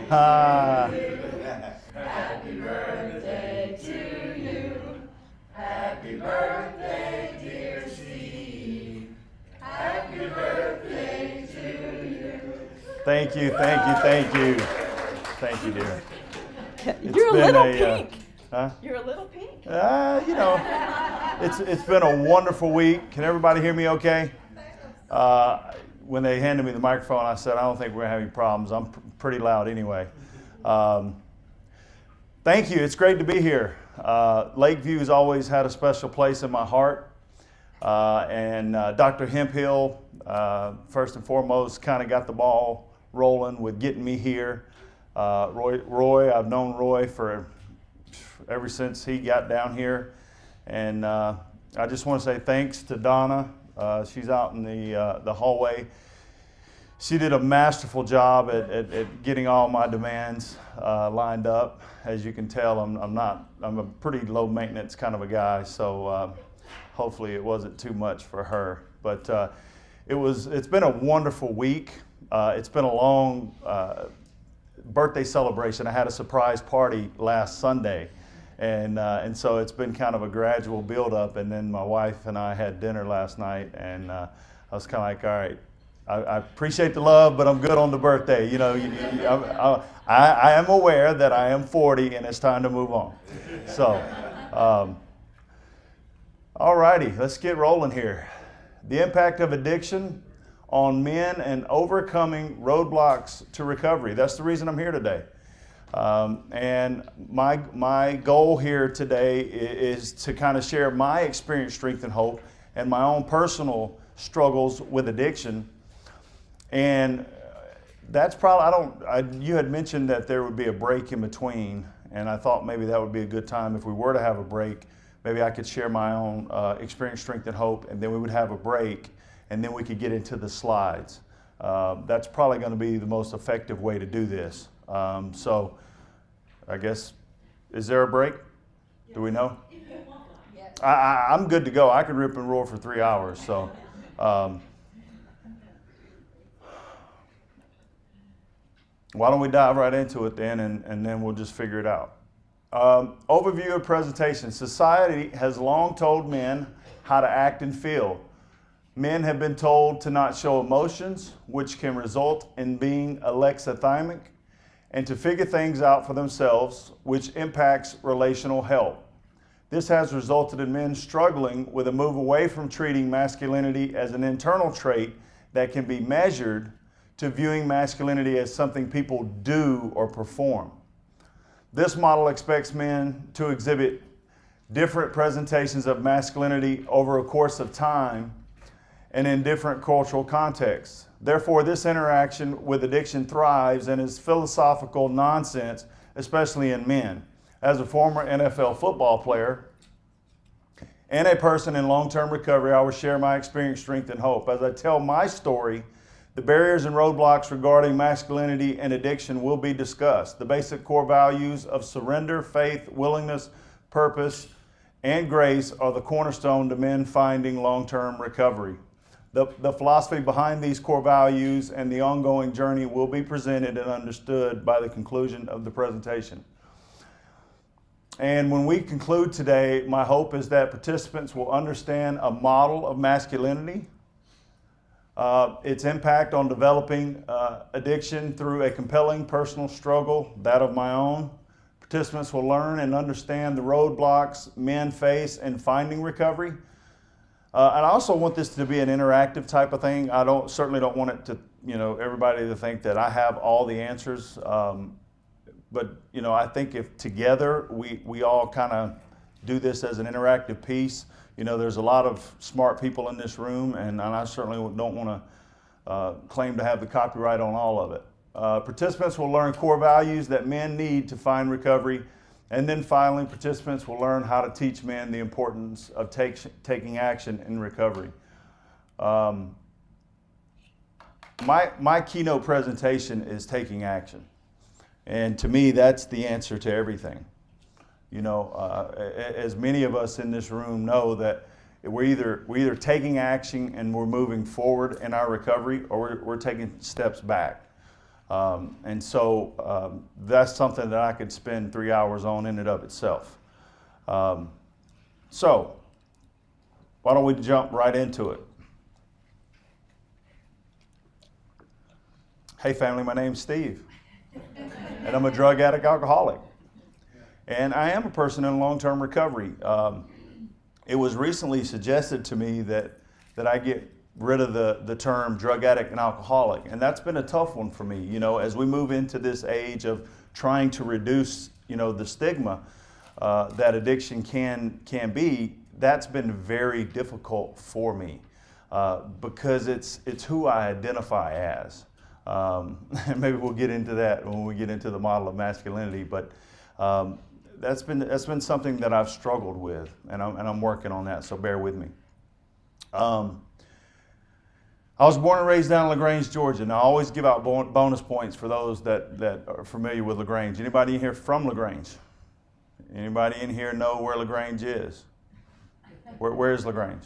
Happy birthday to you. Happy birthday, dear Steve. Happy birthday to you. Thank you, thank you, thank you. Thank you, dear. You're a little pink. Huh? You're a little pink. You know, it's been a wonderful week. Can everybody hear me okay? When they handed me the microphone, I said, I don't think we're going to have any problems. I'm pretty loud anyway. Thank you. It's great to be here. Lakeview has always had a special place in my heart. And Dr. Hemphill, first and foremost, kind of got the ball rolling with getting me here. Roy, I've known Roy for ever since he got down here. And I just want to say thanks to Donna. She's out in the hallway. She did a masterful job at getting all my demands lined up. As you can tell, I'm a pretty low maintenance kind of a guy, so hopefully it wasn't too much for her. But it's been a wonderful week. It's been a long birthday celebration. I had a surprise party last Sunday. And so it's been kind of a gradual build-up, and then my wife and I had dinner last night, and I was kind of like, all right, I appreciate the love, but I'm good on the birthday. You know, I am aware that I am 40, and it's time to move on. So, all righty, let's get rolling here. The impact of addiction on men and overcoming roadblocks to recovery. That's the reason I'm here today. And my goal here today is to kind of share my experience, strength, and hope, and my own personal struggles with addiction. And that's probably, you had mentioned that there would be a break in between, and I thought maybe that would be a good time if we were to have a break. Maybe I could share my own experience, strength, and hope, and then we would have a break, and then we could get into the slides. That's probably going to be the most effective way to do this. So I guess, is there a break? Do we know? I'm good to go. I could rip and roar for 3 hours. So why don't we dive right into it then, and then we'll just figure it out. Overview of presentation. Society has long told men how to act and feel. Men have been told to not show emotions, which can result in being alexithymic, and to figure things out for themselves, which impacts relational health. This has resulted in men struggling with a move away from treating masculinity as an internal trait that can be measured to viewing masculinity as something people do or perform. This model expects men to exhibit different presentations of masculinity over a course of time and in different cultural contexts. Therefore, this interaction with addiction thrives and is philosophical nonsense, especially in men. As a former NFL football player and a person in long-term recovery, I will share my experience, strength, and hope. As I tell my story, the barriers and roadblocks regarding masculinity and addiction will be discussed. The basic core values of surrender, faith, willingness, purpose, and grace are the cornerstone to men finding long-term recovery. The philosophy behind these core values and the ongoing journey will be presented and understood by the conclusion of the presentation. And when we conclude today, my hope is that participants will understand a model of masculinity, its impact on developing addiction through a compelling personal struggle, that of my own. Participants will learn and understand the roadblocks men face in finding recovery. And I also want this to be an interactive type of thing. I certainly don't want it to, everybody to think that I have all the answers. But I think if together we all kind of do this as an interactive piece, there's a lot of smart people in this room, and I certainly don't want to claim to have the copyright on all of it. Participants will learn core values that men need to find recovery. And then finally, participants will learn how to teach men the importance of taking action in recovery. My keynote presentation is taking action. And to me, that's the answer to everything. As many of us in this room know that we're either taking action and we're moving forward in our recovery, or we're taking steps back. And so that's something that I could spend 3 hours on in and of itself. So why don't we jump right into it? Hey family, my name's Steve, and I'm a drug addict alcoholic. And I am a person in long-term recovery. It was recently suggested to me that I get rid of the term drug addict and alcoholic, and that's been a tough one for me. You know, as we move into this age of trying to reduce, you know, the stigma that addiction can be, that's been very difficult for me because it's who I identify as. And maybe we'll get into that when we get into the model of masculinity, but that's been something that I've struggled with, and I'm working on that, so bear with me. I was born and raised down in LaGrange, Georgia, and I always give out bonus points for those that are familiar with LaGrange. Anybody in here from LaGrange? Anybody in here know where LaGrange is? Where is LaGrange?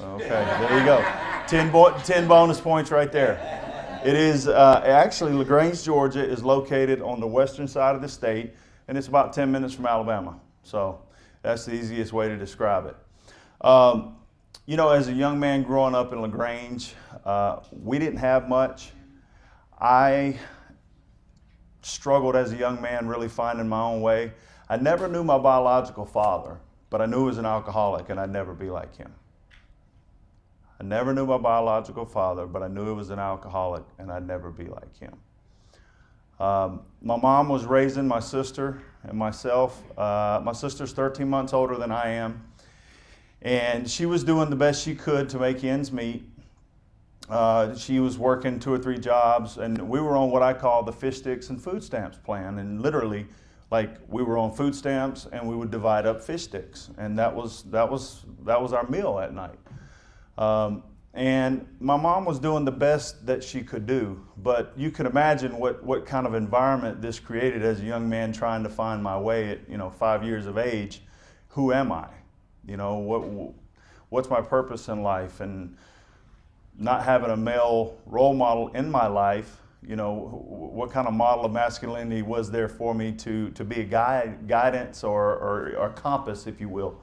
Okay, there you go. 10 bonus points right there. It is actually LaGrange, Georgia is located on the western side of the state, and it's about 10 minutes from Alabama. So that's the easiest way to describe it. You know, as a young man growing up in LaGrange, we didn't have much. I struggled as a young man really finding my own way. I never knew my biological father, but I knew he was an alcoholic, and I'd never be like him. I never knew my biological father, but I knew he was an alcoholic, and I'd never be like him. My mom was raising my sister and myself. My sister's 13 months older than I am, and she was doing the best she could to make ends meet. She was working 2 or 3 jobs, and we were on what I call the fish sticks and food stamps plan, and literally, like, we were on food stamps, and we would divide up fish sticks, and that was our meal at night. And my mom was doing the best that she could do, but you can imagine what kind of environment this created as a young man trying to find my way at, you know, 5 years of age. Who am I? You know, what's my purpose in life? And not having a male role model in my life, you know, what kind of model of masculinity was there for me to be a guidance or a compass, if you will.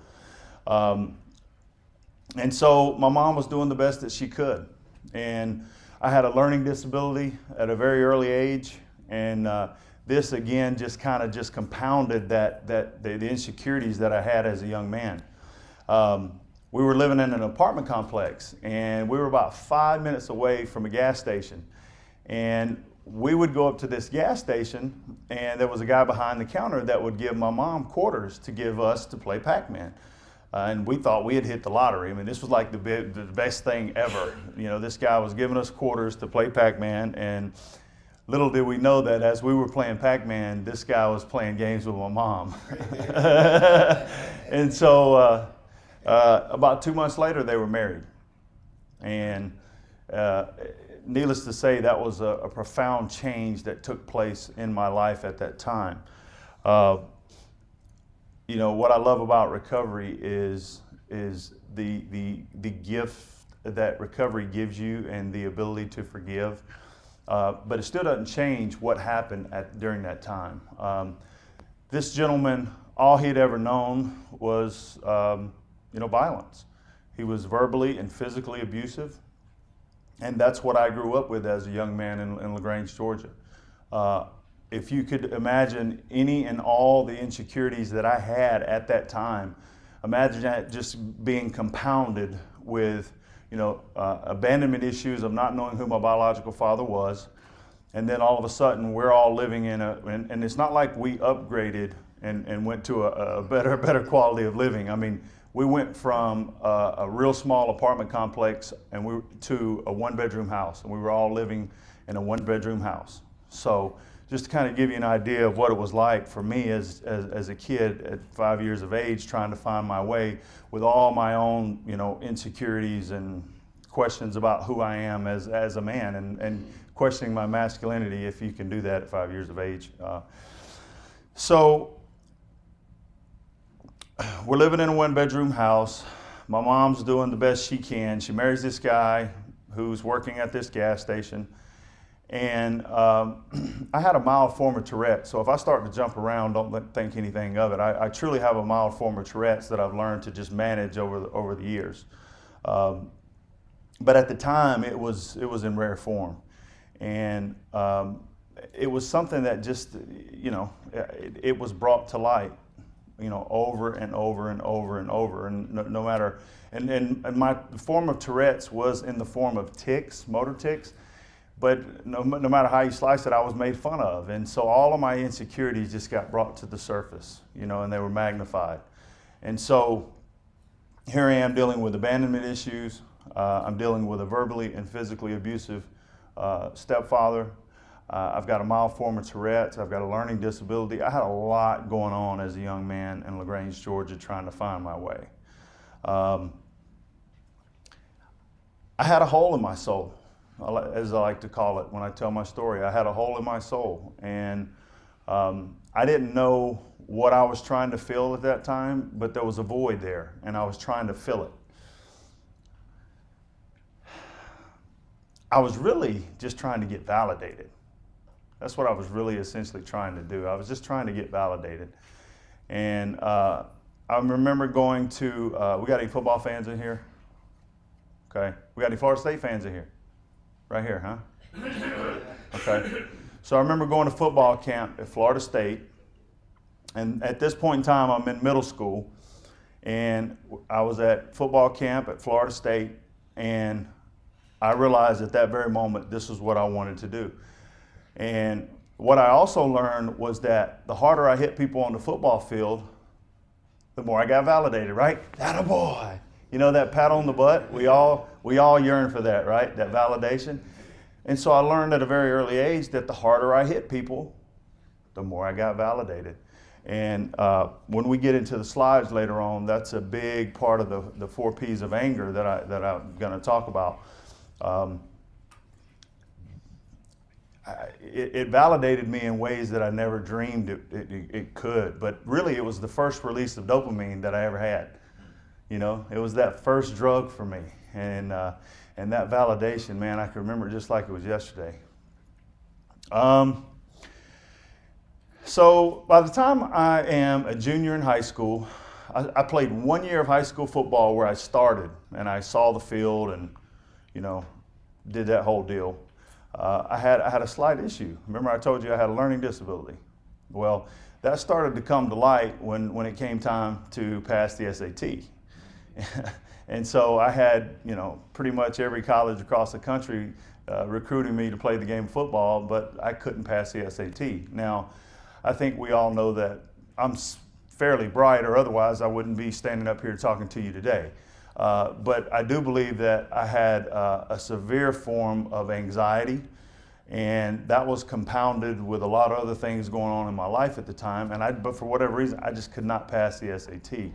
And so my mom was doing the best that she could. And I had a learning disability at a very early age. And this again just kind of compounded the insecurities that I had as a young man. We were living in an apartment complex, and we were about 5 minutes away from a gas station. And we would go up to this gas station, and there was a guy behind the counter that would give my mom quarters to give us to play Pac-Man. And we thought we had hit the lottery. I mean, this was like the best thing ever. You know, this guy was giving us quarters to play Pac-Man, and little did we know that as we were playing Pac-Man, this guy was playing games with my mom. And so about 2 months later, they were married. And needless to say, that was a profound change that took place in my life at that time. You know, what I love about recovery is the gift that recovery gives you and the ability to forgive. But it still doesn't change what happened during that time. This gentleman, all he'd ever known was, you know, violence. He was verbally and physically abusive. And that's what I grew up with as a young man in LaGrange, Georgia. If you could imagine any and all the insecurities that I had at that time, imagine that just being compounded with, you know, abandonment issues of not knowing who my biological father was. And then all of a sudden we're all living in and it's not like we upgraded and went to a better quality of living. I mean, we went from a real small apartment complex to a 1-bedroom house, and we were all living in a 1-bedroom house. So just to kind of give you an idea of what it was like for me as a kid at 5 years of age, trying to find my way with all my own, you know, insecurities and questions about who I am as a man, and questioning my masculinity, if you can do that at 5 years of age. So we're living in a 1-bedroom house. My mom's doing the best she can. She marries this guy who's working at this gas station. And I had a mild form of Tourette's. So if I start to jump around, don't think anything of it. I truly have a mild form of Tourette's that I've learned to just manage over the years. But at the time, it was in rare form. And it was something that just, it was brought to light, over and over and over and over. And no matter, and my form of Tourette's was in the form of tics, motor tics. But no matter how you slice it, I was made fun of. And so all of my insecurities just got brought to the surface, and they were magnified. And so here I am dealing with abandonment issues. I'm dealing with a verbally and physically abusive stepfather. I've got a mild form of Tourette's. I've got a learning disability. I had a lot going on as a young man in LaGrange, Georgia, trying to find my way. I had a hole in my soul, as I like to call it when I tell my story. I had a hole in my soul, and I didn't know what I was trying to fill at that time, but there was a void there, and I was trying to fill it. I was really just trying to get validated. That's what I was really essentially trying to do. I was just trying to get validated. And I remember going to, we got any football fans in here? Okay. We got any Florida State fans in here? Right here, huh? Okay. So I remember going to football camp at Florida State. And at this point in time, I'm in middle school. And I was at football camp at Florida State. And I realized at that very moment, this is what I wanted to do. And what I also learned was that the harder I hit people on the football field, the more I got validated, right? Atta boy. That pat on the butt, we all yearn for that, right? That validation. And so I learned at a very early age that the harder I hit people, the more I got validated. And when we get into the slides later on, that's a big part of the 4 P's of anger that I'm going to talk about. It validated me in ways that I never dreamed it could. But really, it was the first release of dopamine that I ever had. It was that first drug for me. And that validation, man, I can remember it just like it was yesterday. So by the time I am a junior in high school, I played 1 year of high school football where I started, and I saw the field and, did that whole deal. I had a slight issue. Remember I told you I had a learning disability? Well, that started to come to light when it came time to pass the SAT. And so I had, pretty much every college across the country recruiting me to play the game of football, but I couldn't pass the SAT. Now, I think we all know that I'm fairly bright, or otherwise I wouldn't be standing up here talking to you today. But I do believe that I had a severe form of anxiety, and that was compounded with a lot of other things going on in my life at the time. But for whatever reason, I just could not pass the SAT.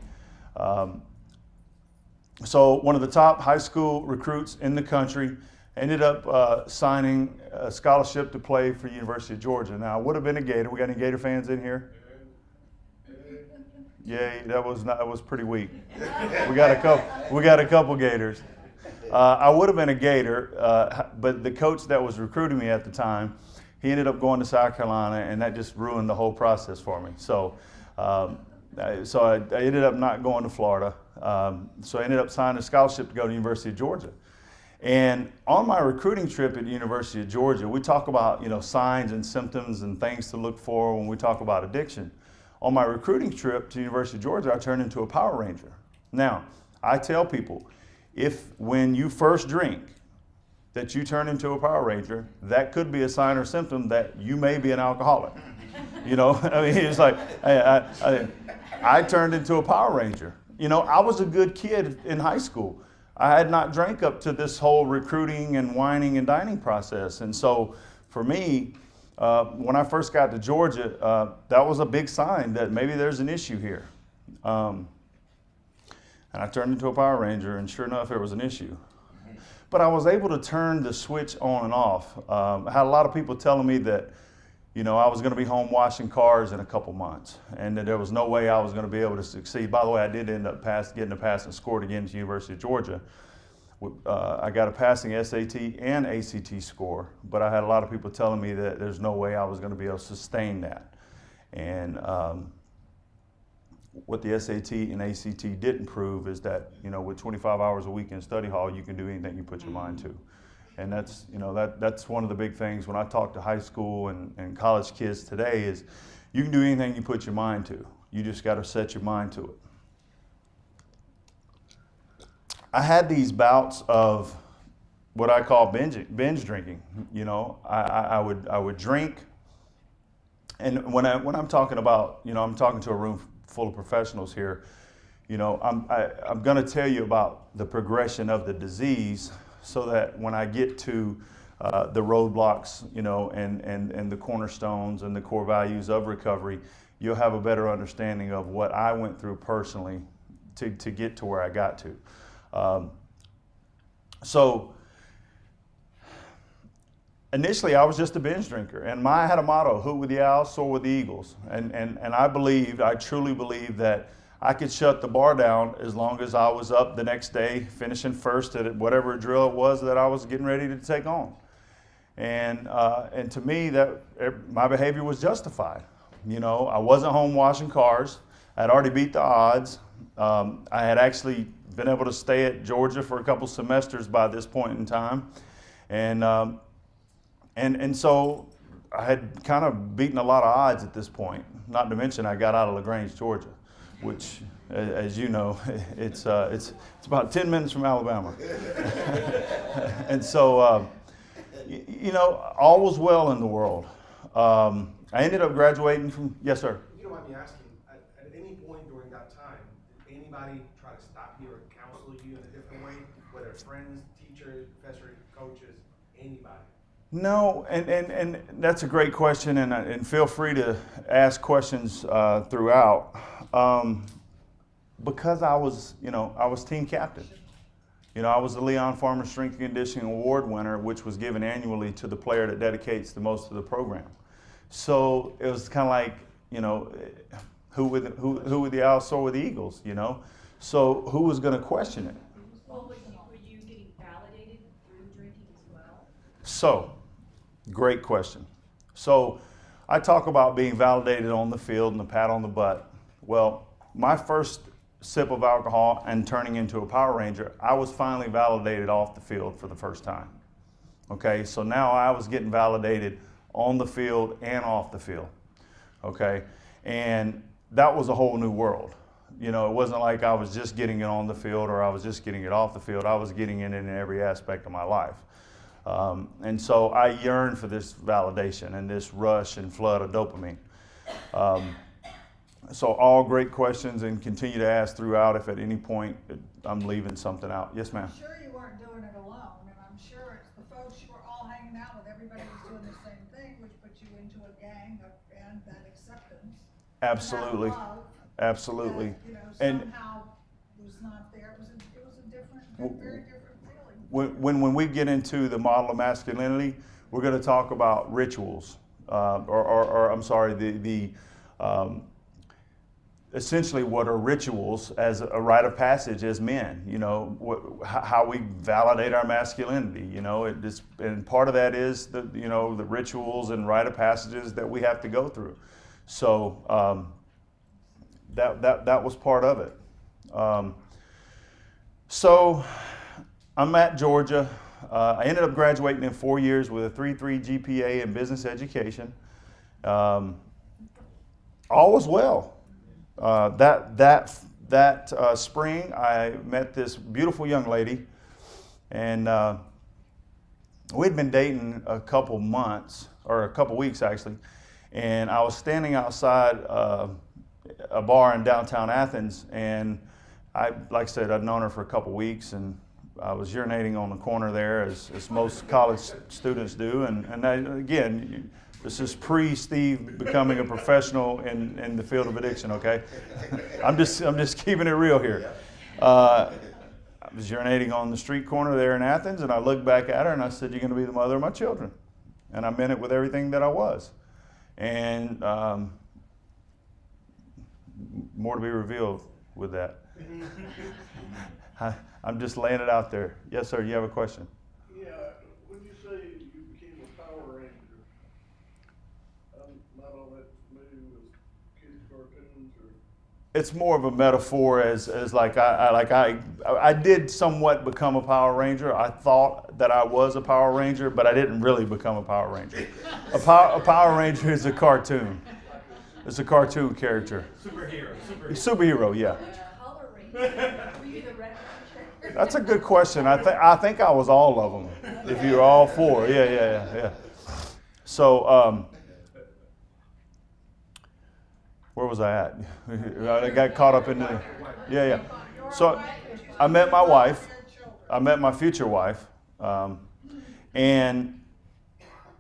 So one of the top high school recruits in the country ended up signing a scholarship to play for University of Georgia. Now, I would have been a Gator. We got any Gator fans in here? Yeah, that was pretty weak. We got a couple Gators. I would have been a Gator, but the coach that was recruiting me at the time, he ended up going to South Carolina, and that just ruined the whole process for me. So I ended up not going to Florida. So I ended up signing a scholarship to go to the University of Georgia. And on my recruiting trip at the University of Georgia, we talk about signs and symptoms and things to look for when we talk about addiction. On my recruiting trip to the University of Georgia, I turned into a Power Ranger. Now, I tell people, when you first drink, that you turn into a Power Ranger, that could be a sign or symptom that you may be an alcoholic. It's like, I turned into a Power Ranger. I was a good kid in high school. I had not drank up to this whole recruiting and wining and dining process. And so for me, when I first got to Georgia, that was a big sign that maybe there's an issue here. And I turned into a Power Ranger, and sure enough, there was an issue. But I was able to turn the switch on and off. I had a lot of people telling me that, I was going to be home washing cars in a couple months, and that there was no way I was going to be able to succeed. By the way, I did end up getting a passing score to get into the University of Georgia. I got a passing SAT and ACT score, but I had a lot of people telling me that there's no way I was going to be able to sustain that. And what the SAT and ACT didn't prove is that, with 25 hours a week in study hall, you can do anything you put your mind to. And that's, that's one of the big things when I talk to high school and college kids today is you can do anything you put your mind to. You just got to set your mind to it. I had these bouts of what I call binge drinking. I would drink, and when I'm talking about, I'm talking to a room full of professionals here. I'm going to tell you about the progression of the disease, so that when I get to the roadblocks, and the cornerstones and the core values of recovery, you'll have a better understanding of what I went through personally to get to where I got to. So initially I was just a binge drinker, and I had a motto: hoot with the owls, soar with the eagles. And I truly believe that I could shut the bar down as long as I was up the next day, finishing first at whatever drill it was that I was getting ready to take on. And to me, my behavior was justified. I wasn't home washing cars. I'd already beat the odds. I had actually been able to stay at Georgia for a couple semesters by this point in time. And so I had kind of beaten a lot of odds at this point, not to mention I got out of LaGrange, Georgia, which, as you know, it's about 10 minutes from Alabama. And so, all was well in the world. I ended up graduating from, yes, sir. You don't mind me asking, at any point during that time, did anybody try to stop you or counsel you in a different way, whether friends, teachers, professors, coaches, anybody? No, and that's a great question, and feel free to ask questions throughout. Because I was team captain. I was the Leon Farmer Strength and Conditioning Award winner, which was given annually to the player that dedicates the most to the program. So it was kind of like, who would the owls soar with the eagles? So who was going to question it? Well, were you getting validated through drinking as well? So, great question. So, I talk about being validated on the field and the pat on the butt. Well, my first sip of alcohol and turning into a Power Ranger, I was finally validated off the field for the first time. Okay, so now I was getting validated on the field and off the field. Okay, and that was a whole new world. It wasn't like I was just getting it on the field or I was just getting it off the field. I was getting it in every aspect of my life. And so I yearned for this validation and this rush and flood of dopamine. So all great questions, and continue to ask throughout if at any point I'm leaving something out. Yes, ma'am. I'm sure you weren't doing it alone, and I'm sure it's the folks you were all hanging out with, everybody was doing the same thing, which put you into a gang and that acceptance. Absolutely. That love Absolutely. that, And somehow was not there. It was a different, very different feeling. when we get into the model of masculinity, we're going to talk about rituals, or I'm sorry, the essentially what are rituals as a rite of passage as men, how we validate our masculinity, and part of that is the rituals and rite of passages that we have to go through. So that was part of it. So I'm at Georgia. I ended up graduating in 4 years with a 3.3 GPA in business education. All was well. That spring, I met this beautiful young lady, and we'd been dating a couple months, or a couple weeks actually, and I was standing outside a bar in downtown Athens, and like I said, I'd known her for a couple weeks, and I was urinating on the corner there, as most college students do, again, this is pre-Steve becoming a professional in the field of addiction, okay? I'm just keeping it real here. I was urinating on the street corner there in Athens, and I looked back at her and I said, "You're going to be the mother of my children." And I meant it with everything that I was. And more to be revealed with that. I'm just laying it out there. Yes, sir. You have a question? Yeah, when you say you became a Power Ranger, I'm not all that familiar with kids' cartoons or. It's more of a metaphor as like I did somewhat become a Power Ranger. I thought that I was a Power Ranger, but I didn't really become a Power Ranger. A Power Ranger is a cartoon. It's a cartoon character. Superhero, yeah. Color ranger. Were you the red ranger? That's a good question. I think I was all of them. If you were all four, yeah. So where was I at? I got caught up in the yeah. So I met my wife. I met my future wife, and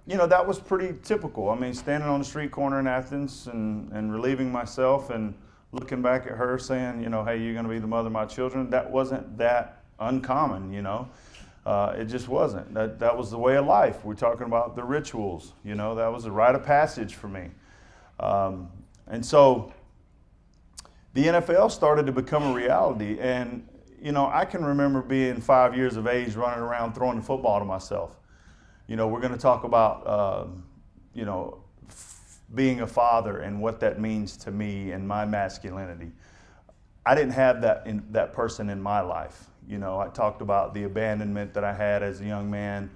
you know, that was pretty typical. I mean, standing on the street corner in Athens and relieving myself and looking back at her saying, you know, hey, you're going to be the mother of my children. That wasn't that uncommon, you know. It just wasn't. That was the way of life. We're talking about the rituals, you know. That was a rite of passage for me. And so the NFL started to become a reality. And, you know, I can remember being 5 years of age running around throwing the football to myself. You know, we're going to talk about, you know, being a father and what that means to me and my masculinity. I didn't have that person in my life. You know, I talked about the abandonment that I had as a young man.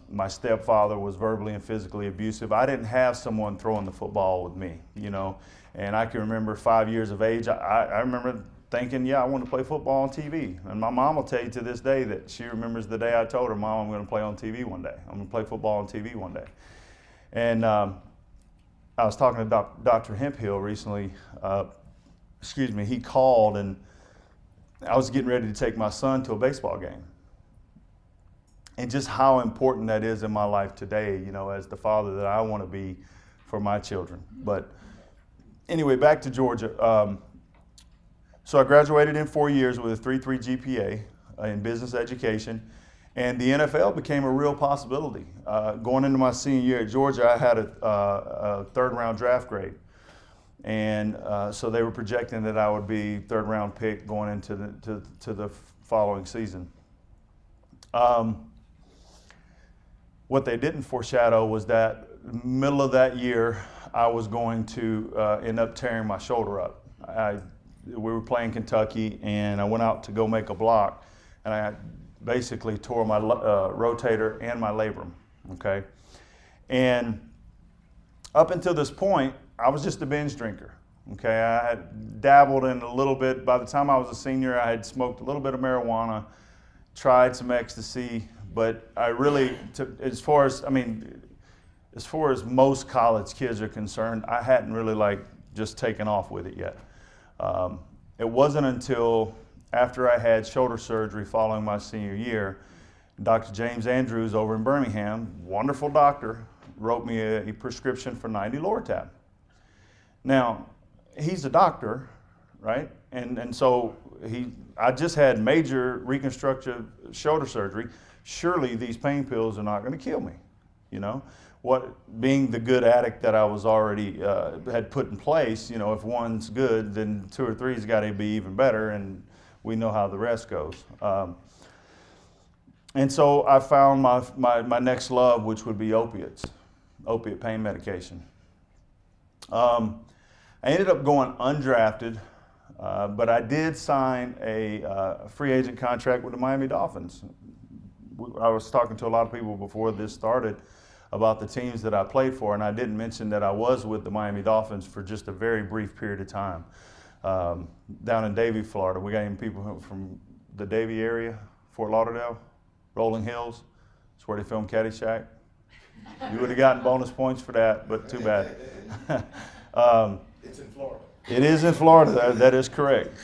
My stepfather was verbally and physically abusive. I didn't have someone throwing the football with me, you know. And I can remember 5 years of age, I remember thinking, yeah, I want to play football on TV. And my mom will tell you to this day that she remembers the day I told her, Mom, I'm going to play on TV one day. I'm going to play football on TV one day. And I was talking to Dr. Hemphill recently. He called, and I was getting ready to take my son to a baseball game. And just how important that is in my life today, you know, as the father that I want to be for my children. But anyway, back to Georgia. So I graduated in 4 years with a 3.3 GPA in business education, and the NFL became a real possibility. Going into my senior year at Georgia, I had a third-round draft grade, and so they were projecting that I would be third-round pick going into the following season. What they didn't foreshadow was that middle of that year, I was going to end up tearing my shoulder up. We were playing Kentucky, and I went out to go make a block, and I basically tore my rotator and my labrum, okay? And up until this point, I was just a binge drinker, okay? I had dabbled in a little bit. By the time I was a senior, I had smoked a little bit of marijuana, tried some ecstasy, but I really, as far as most college kids are concerned, I hadn't really just taken off with it yet. It wasn't until after I had shoulder surgery following my senior year, Dr. James Andrews over in Birmingham, wonderful doctor, wrote me a prescription for 90 Lortab. Now, he's a doctor, right? And so I just had major reconstructive shoulder surgery. Surely these pain pills are not going to kill me, you know? Being the good addict that I was already had put in place, you know, if one's good, then 2 or 3's got to be even better, and we know how the rest goes. And so I found my next love, which would be opiate pain medication. I ended up going undrafted, but I did sign a free agent contract with the Miami Dolphins. I was talking to a lot of people before this started about the teams that I played for, and I didn't mention that I was with the Miami Dolphins for just a very brief period of time. Down in Davie, Florida. We got even people from the Davie area, Fort Lauderdale, Rolling Hills. That's where they filmed Caddyshack. You would have gotten bonus points for that, but too bad. It's in Florida. It is in Florida, that is correct.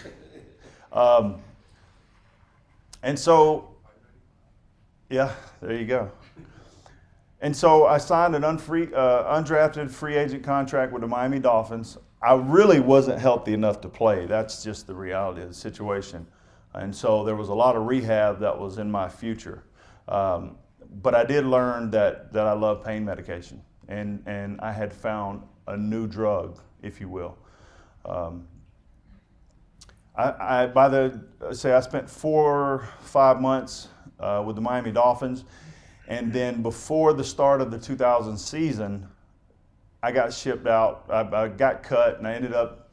And so, yeah, there you go. And so I signed an undrafted free agent contract with the Miami Dolphins. I really wasn't healthy enough to play. That's just the reality of the situation. And so there was a lot of rehab that was in my future. But I did learn that I love pain medication. And I had found a new drug, if you will. I spent 4 or 5 months with the Miami Dolphins, and then before the start of the 2000 season, I got shipped out. I got cut, and I ended up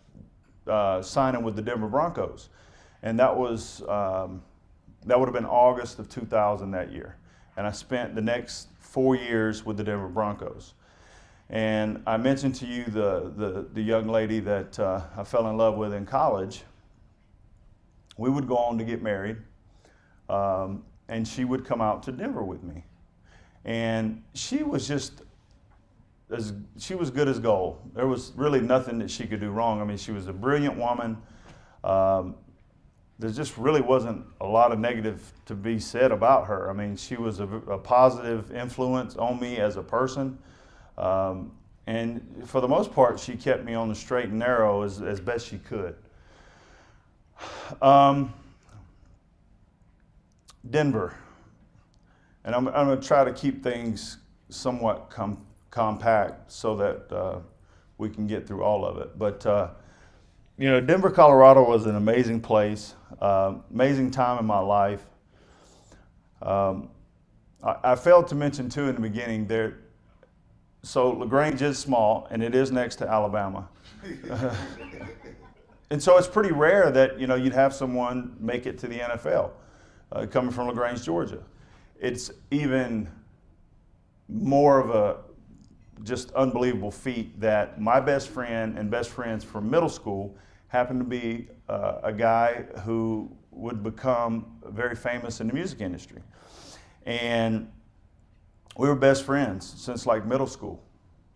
signing with the Denver Broncos, and that would have been August of 2000 that year, and I spent the next 4 years with the Denver Broncos. And I mentioned to you the young lady that I fell in love with in college. We would go on to get married, and she would come out to Denver with me. And she was good as gold. There was really nothing that she could do wrong. I mean, she was a brilliant woman. There just really wasn't a lot of negative to be said about her. I mean, she was a positive influence on me as a person. And for the most part, she kept me on the straight and narrow as best she could. Denver. And I'm going to try to keep things somewhat compact so that we can get through all of it. But, Denver, Colorado was an amazing place, amazing time in my life. I failed to mention, too, in the beginning, so LaGrange is small, and it is next to Alabama. And so it's pretty rare that, you'd have someone make it to the NFL coming from LaGrange, Georgia. It's even more of a just unbelievable feat that my best friend and best friends from middle school happened to be a guy who would become very famous in the music industry. And we were best friends since like middle school.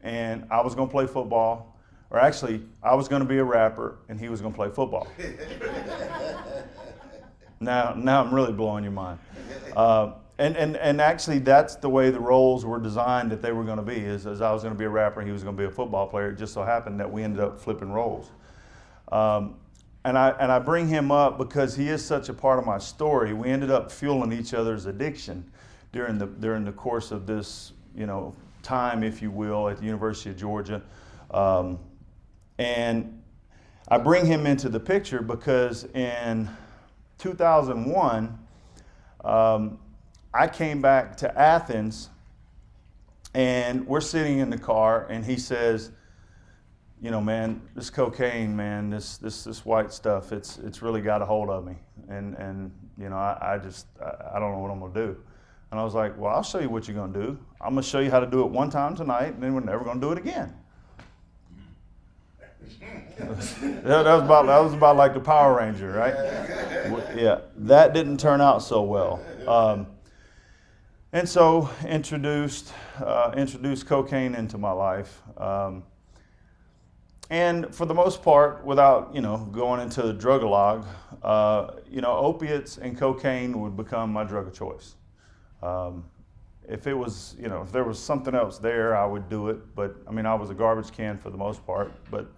And I was going to play football, or actually, I was going to be a rapper, and he was going to play football. Now I'm really blowing your mind. And actually, that's the way the roles were designed that they were going to be, is I was going to be a rapper and he was going to be a football player. It just so happened that we ended up flipping roles. And I bring him up because he is such a part of my story. We ended up fueling each other's addiction during the course of this, time, if you will, at the University of Georgia. And I bring him into the picture because in 2001, I came back to Athens, and we're sitting in the car, and he says, man, this cocaine, man, this white stuff, it's really got a hold of me, and I don't know what I'm gonna do. And I was like, well, I'll show you what you're gonna do. I'm gonna show you how to do it one time tonight, and then we're never gonna do it again. that was about like the Power Ranger, right? Yeah, that didn't turn out so well. And so introduced cocaine into my life. And for the most part, without, going into the drug-a-log, opiates and cocaine would become my drug of choice. If it was, if there was something else there, I would do it. But I was a garbage can for the most part. But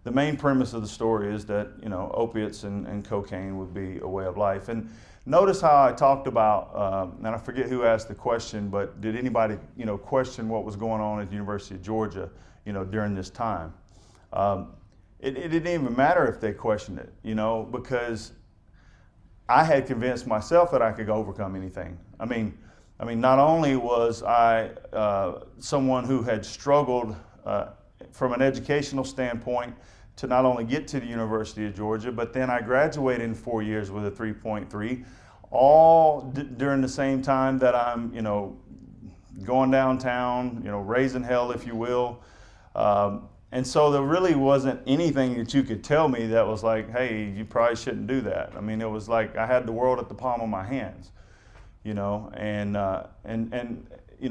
the main premise of the story is that, opiates and cocaine would be a way of life. And notice how I talked about, and I forget who asked the question, but did anybody, question what was going on at the University of Georgia, during this time? It didn't even matter if they questioned it, because I had convinced myself that I could overcome anything. Not only was I someone who had struggled from an educational standpoint to not only get to the University of Georgia, but then I graduated in 4 years with a 3.3, all during the same time that I'm, going downtown, raising hell, if you will. And so there really wasn't anything that you could tell me that was like, hey, you probably shouldn't do that. It was like I had the world at the palm of my hands, and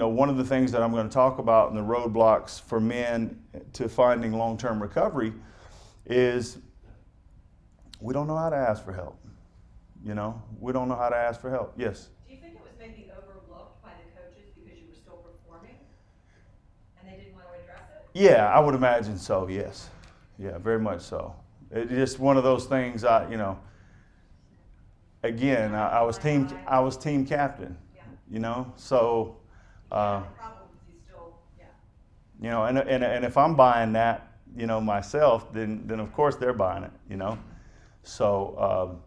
one of the things that I'm going to talk about in the roadblocks for men to finding long-term recovery is we don't know how to ask for help. We don't know how to ask for help. Yes? Do you think it was maybe overlooked by the coaches because you were still performing and they didn't want to address it? Yeah, I would imagine so, yes. Yeah, very much so. It's just one of those things, again, I was team captain, so, and if I'm buying that, myself, then of course they're buying it, So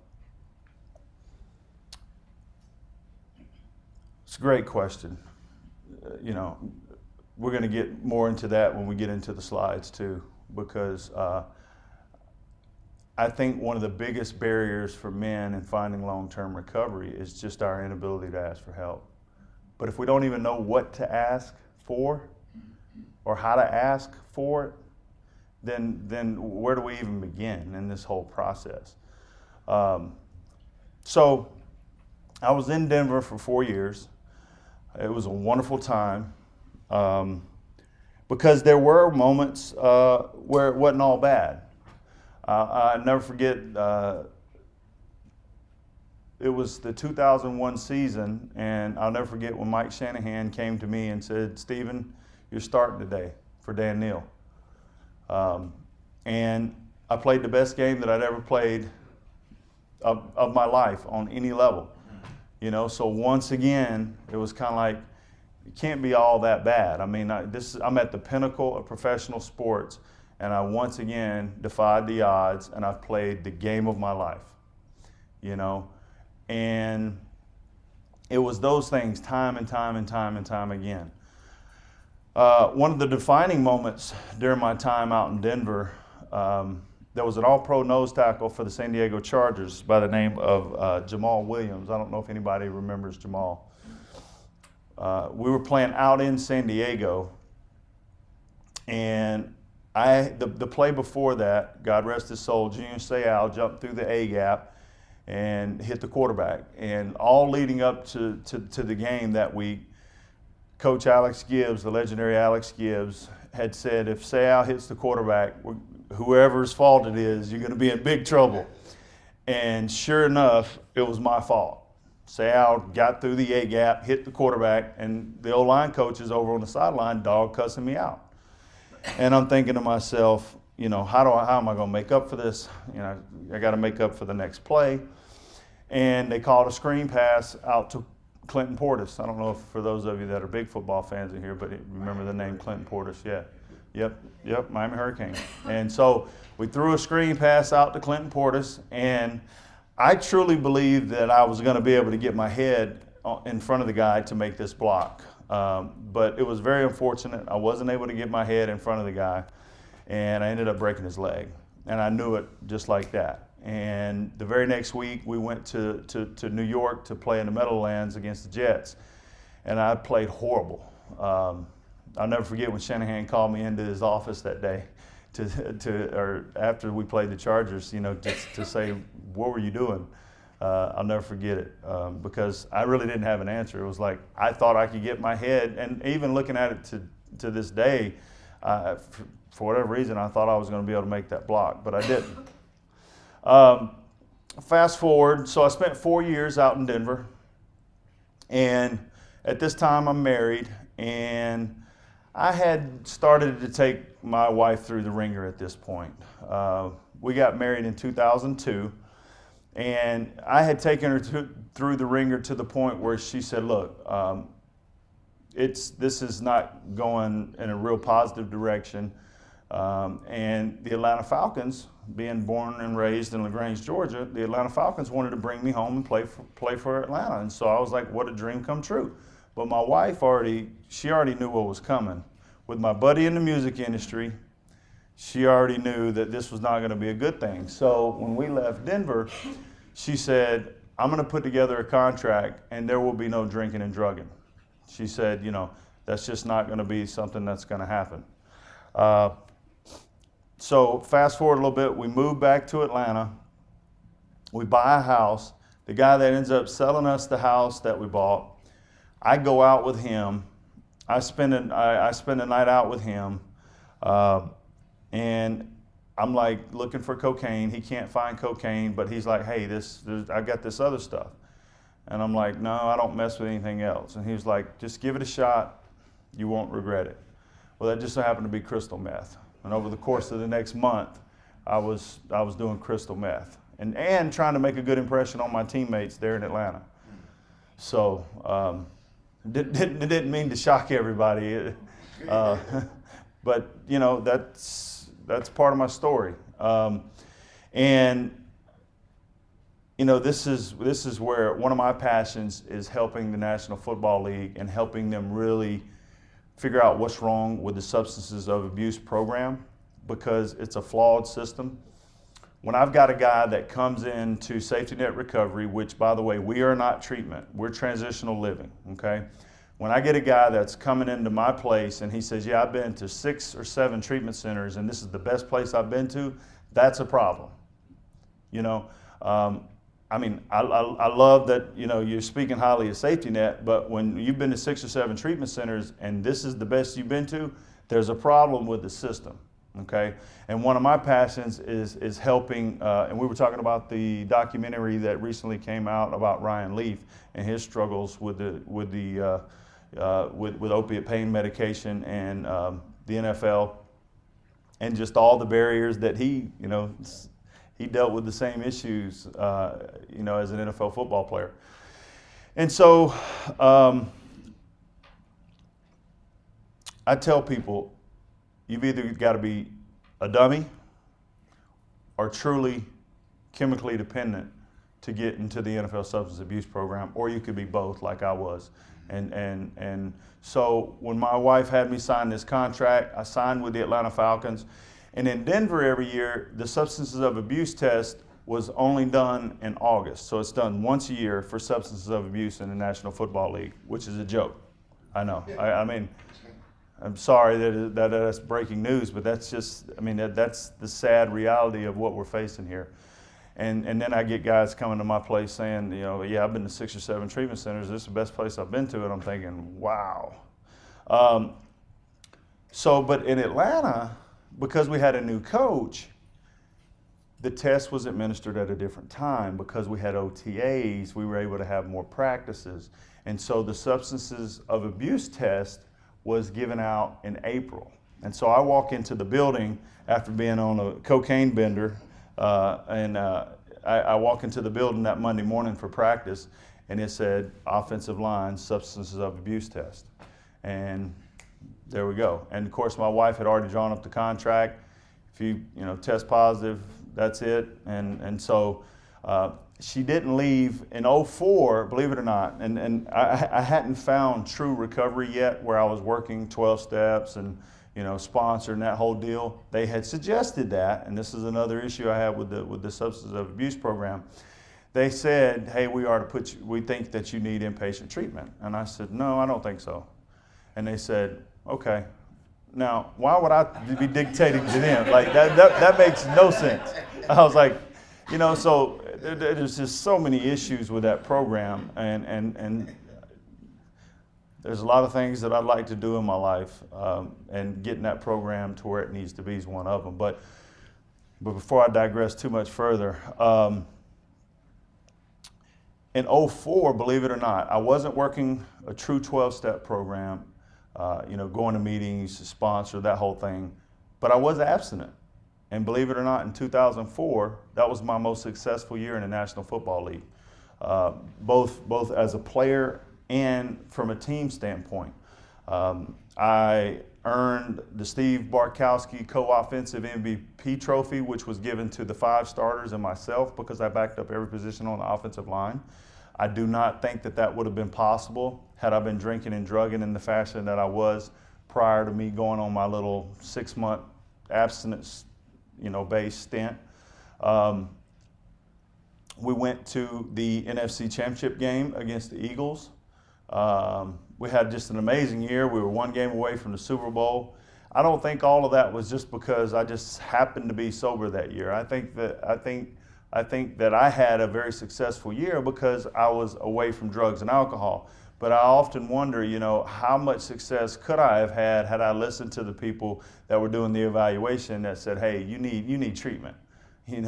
it's a great question. You know, we're going to get more into that when we get into the slides too, because I think one of the biggest barriers for men in finding long-term recovery is just our inability to ask for help. But if we don't even know what to ask for or how to ask for it, then where do we even begin in this whole process? So I was in Denver for 4 years. It was a wonderful time because there were moments where it wasn't all bad. I'll never forget, it was the 2001 season, and I'll never forget when Mike Shanahan came to me and said, "Stephen, you're starting today for Dan Neal." And I played the best game that I'd ever played of my life on any level. You know, so once again, it was kind of like, it can't be all that bad. I mean, I'm at the pinnacle of professional sports, and I once again defied the odds, and I've played the game of my life, you know. And it was those things time and time and time and time again. One of the defining moments during my time out in Denver, there was an all-pro nose tackle for the San Diego Chargers by the name of Jamal Williams. I don't know if anybody remembers Jamal. We were playing out in San Diego, and the play before that, God rest his soul, Junior Seau jumped through the A-gap and hit the quarterback. And all leading up to the game that week, Coach Alex Gibbs, the legendary Alex Gibbs, had said, if Seau hits the quarterback, whoever's fault it is, you're going to be in big trouble. And sure enough, it was my fault. Seau got through the A-gap, hit the quarterback, and the O-line coaches over on the sideline dog cussing me out. And I'm thinking to myself, you know, how am I going to make up for this? You know, I got to make up for the next play. And they called a screen pass out to Clinton Portis. I don't know if for those of you that are big football fans in here, but remember the name Clinton Portis? Yeah. Yep, Miami Hurricane. And so we threw a screen pass out to Clinton Portis, and I truly believed that I was going to be able to get my head in front of the guy to make this block. But it was very unfortunate. I wasn't able to get my head in front of the guy, and I ended up breaking his leg. And I knew it just like that. And the very next week, we went to New York to play in the Meadowlands against the Jets, and I played horrible. I'll never forget when Shanahan called me into his office that day, or after we played the Chargers, you know, just to say, what were you doing? I'll never forget it because I really didn't have an answer. It was like I thought I could get my head, and even looking at it to this day, for whatever reason, I thought I was going to be able to make that block, but I didn't. Fast forward, so I spent 4 years out in Denver, and at this time I'm married, and I had started to take my wife through the ringer at this point. We got married in 2002, and I had taken her through the ringer to the point where she said, look, this is not going in a real positive direction. And the Atlanta Falcons, being born and raised in LaGrange, Georgia, the Atlanta Falcons wanted to bring me home and play for Atlanta. And so I was like, what a dream come true. But my wife already knew what was coming. With my buddy in the music industry, she already knew that this was not going to be a good thing. So when we left Denver, she said, I'm going to put together a contract and there will be no drinking and drugging. She said, you know, that's just not going to be something that's going to happen. So fast forward a little bit, we move back to Atlanta. We buy a house. The guy that ends up selling us the house that we bought, I go out with him. I spend a night out with him, and I'm like looking for cocaine. He can't find cocaine, but he's like, hey, I got this other stuff. And I'm like, no, I don't mess with anything else. And he was like, just give it a shot. You won't regret it. Well, that just so happened to be crystal meth. And over the course of the next month, I was doing crystal meth and trying to make a good impression on my teammates there in Atlanta. So didn't mean to shock everybody, but you know that's part of my story. And this is where one of my passions is helping the National Football League and helping them really figure out what's wrong with the substances of abuse program, because it's a flawed system. When I've got a guy that comes into safety net recovery, which, by the way, we are not treatment, we're transitional living, okay? When I get a guy that's coming into my place and he says, yeah, I've been to 6 or 7 treatment centers and this is the best place I've been to, that's a problem. I love that, you're speaking highly of safety net, but when you've been to 6 or 7 treatment centers and this is the best you've been to, there's a problem with the system. Okay, and one of my passions is helping, and we were talking about the documentary that recently came out about Ryan Leaf and his struggles with opiate pain medication and the NFL, and just all the barriers that he dealt with the same issues, as an NFL football player, and so I tell people, you've either got to be a dummy or truly chemically dependent to get into the NFL substance abuse program, or you could be both like I was. And so when my wife had me sign this contract, I signed with the Atlanta Falcons. And in Denver every year, the substances of abuse test was only done in August. So it's done once a year for substances of abuse in the National Football League, which is a joke. I know. I mean, I'm sorry that that's breaking news, but that's just, that's the sad reality of what we're facing here. And then I get guys coming to my place saying, yeah, I've been to 6 or 7 treatment centers. This is the best place I've been to. And I'm thinking, wow. But in Atlanta, because we had a new coach, the test was administered at a different time. Because we had OTAs, we were able to have more practices. And so the substances of abuse test was given out in April. And so I walk into the building after being on a cocaine bender, I walk into the building that Monday morning for practice, and it said offensive line substances of abuse test. And there we go. And of course my wife had already drawn up the contract. If you test positive, that's it. And so she didn't leave in 2004, believe it or not. And I hadn't found true recovery yet, where I was working 12 steps and sponsor and that whole deal. They had suggested that, and this is another issue I have with the substance of abuse program. They said, hey, we think that you need inpatient treatment. And I said, no, I don't think so. And they said, okay. Now, why would I be dictating to them? Like that makes no sense. I was like, so there's just so many issues with that program, and there's a lot of things that I'd like to do in my life, and getting that program to where it needs to be is one of them. But before I digress too much further, in 2004, believe it or not, I wasn't working a true 12-step program, going to meetings, sponsor, that whole thing, but I was abstinent. And believe it or not, in 2004, that was my most successful year in the National Football League, both as a player and from a team standpoint. I earned the Steve Barkowski co-offensive MVP trophy, which was given to the 5 starters and myself, because I backed up every position on the offensive line. I do not think that would have been possible had I been drinking and drugging in the fashion that I was prior to me going on my little 6-month abstinence, based stint. We went to the NFC Championship game against the Eagles. We had just an amazing year. We were 1 game away from the Super Bowl. I don't think all of that was just because I just happened to be sober that year. I think that I had a very successful year because I was away from drugs and alcohol. But I often wonder, how much success could I have had I listened to the people that were doing the evaluation that said, hey, you need treatment, and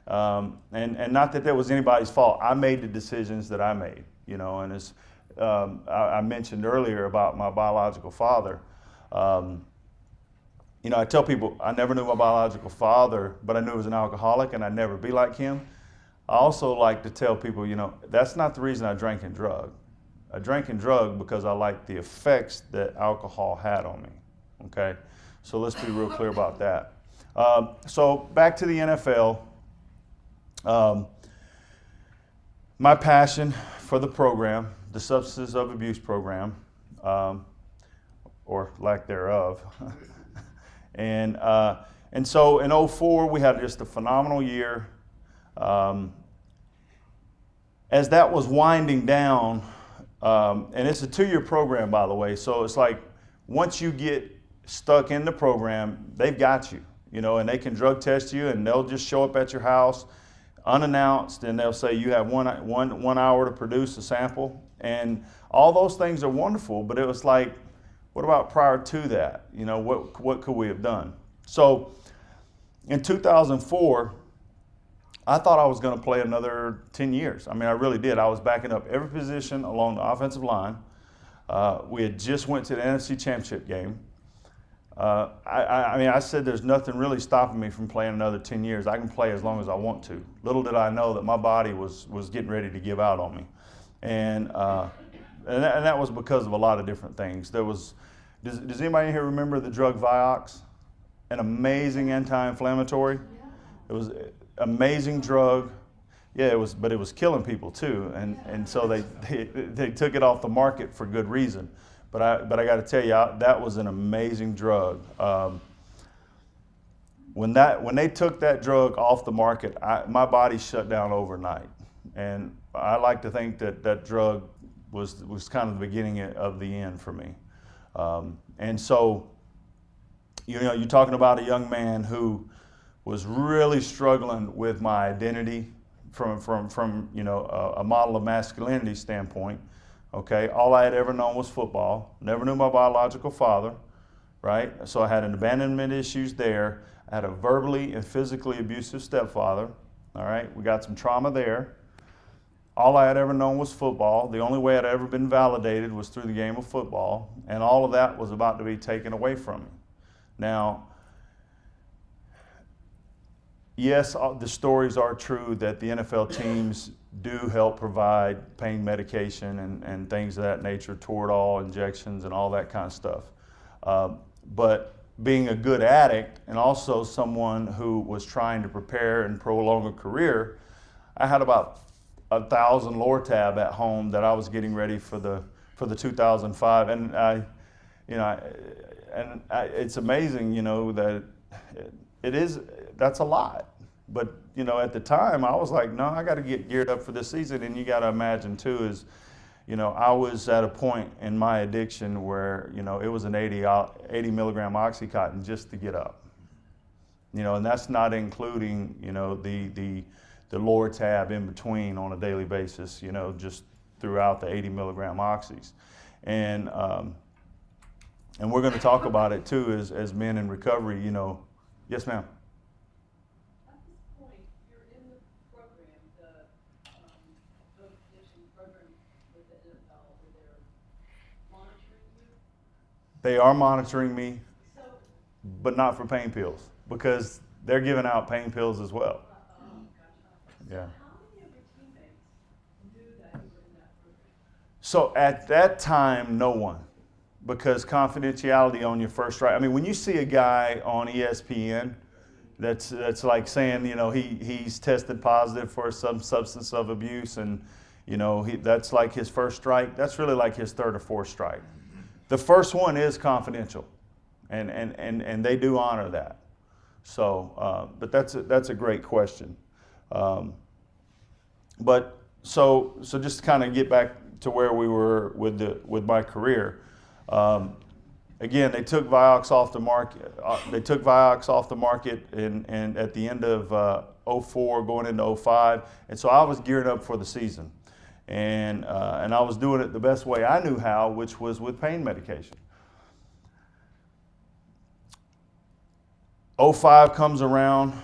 not that that was anybody's fault. I made the decisions that I made, and as I mentioned earlier about my biological father. I tell people I never knew my biological father, but I knew he was an alcoholic and I'd never be like him. I also like to tell people, that's not the reason I drank and drug. I drank and drug because I liked the effects that alcohol had on me, okay? So let's be real clear about that. So back to the NFL. my passion for the program, the substance of abuse program, or lack thereof. And so in '04, we had just a phenomenal year. As that was winding down, and it's a 2-year program, by the way, so it's like once you get stuck in the program, they've got you, and they can drug test you, and they'll just show up at your house unannounced, and they'll say you have one hour to produce a sample, and all those things are wonderful. But it was like, what about prior to that? What could we have done? So in 2004, I thought I was going to play another 10 years. I mean, I really did. I was backing up every position along the offensive line. We had just went to the NFC Championship game. I said there's nothing really stopping me from playing another 10 years. I can play as long as I want to. Little did I know that my body was getting ready to give out on me. And that was because of a lot of different things. Does anybody in here remember the drug Vioxx? An amazing anti-inflammatory. It was an amazing drug. Yeah, but it was killing people too. And so they took it off the market for good reason. But I got to tell you, that was an amazing drug. When they took that drug off the market, my body shut down overnight. And I like to think that drug was kind of the beginning of the end for me. And so, you're talking about a young man who was really struggling with my identity from a model of masculinity standpoint. Okay, all I had ever known was football. Never knew my biological father, right? So I had an abandonment issues there. I had a verbally and physically abusive stepfather. All right, we got some trauma there. All I had ever known was football. The only way I'd ever been validated was through the game of football, and all of that was about to be taken away from me. Now, yes, the stories are true that the NFL teams do help provide pain medication and things of that nature, Toradol injections and all that kind of stuff. But being a good addict and also someone who was trying to prepare and prolong a career, I had about 1,000 Lortab at home that I was getting ready for the 2005, and it's amazing, that that's a lot. But, at the time I was like, no, I got to get geared up for this season. And you got to imagine too is, I was at a point in my addiction where, it was an 80 milligram Oxycontin just to get up, and that's not including, the Lortab in between on a daily basis, just throughout the 80 milligram oxys. And we're going to talk about it too as men in recovery, Yes, ma'am. At this point, you're in the program, the drug addiction program with the NFL, where they're monitoring you. They are monitoring me, but not for pain pills, because they're giving out pain pills as well. Yeah. How many of your teammates knew that you were in that program? So at that time, no one, because confidentiality on your first strike. I mean, when you see a guy on ESPN that's like saying, he's tested positive for some substance of abuse, and that's like his first strike. That's really like his third or fourth strike. The first one is confidential, and they do honor that. So, but that's a great question. But so just to kind of get back to where we were with my career. Again, they took Vioxx off the market. And at the end of '04, going into '05, and so I was gearing up for the season, and I was doing it the best way I knew how, which was with pain medication. '05 comes around.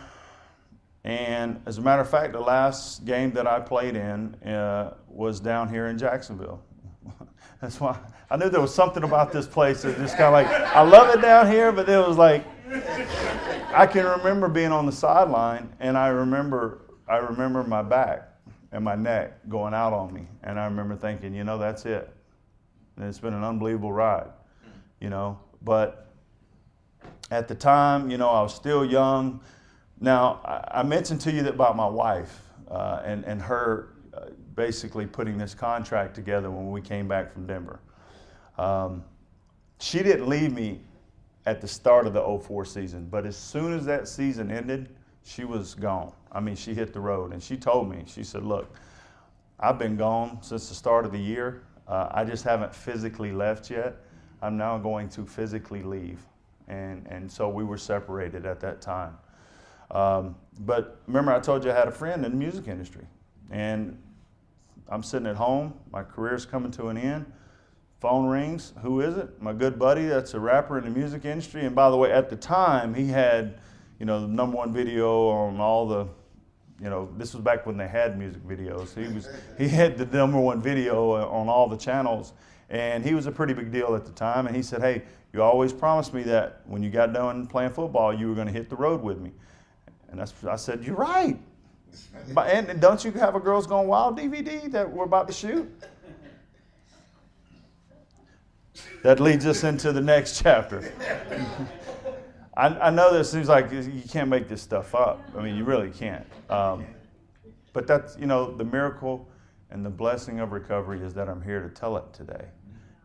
And as a matter of fact, the last game that I played in was down here in Jacksonville. That's why I knew there was something about this place that just kind of like, I love it down here, but it was like, I can remember being on the sideline, and I remember my back and my neck going out on me. And I remember thinking, that's it. And it's been an unbelievable ride, But at the time, I was still young. Now, I mentioned to you about my wife and her basically putting this contract together when we came back from Denver. She didn't leave me at the start of the 04 season, but as soon as that season ended, she was gone. I mean, she hit the road, and she told me, she said, look, I've been gone since the start of the year. I just haven't physically left yet. I'm now going to physically leave. And so we were separated at that time. But remember, I told you I had a friend in the music industry, and I'm sitting at home, my career's coming to an end, phone rings, who is it? My good buddy that's a rapper in the music industry, and by the way, at the time, he had, the #1 video on all the, this was back when they had music videos. He had the #1 video on all the channels, and he was a pretty big deal at the time, and he said, hey, you always promised me that when you got done playing football, you were gonna hit the road with me. And I said, you're right. And don't you have a Girls Gone Wild DVD that we're about to shoot? That leads us into the next chapter. I know that it seems like you can't make this stuff up. I mean, you really can't. But that's, the miracle and the blessing of recovery is that I'm here to tell it today,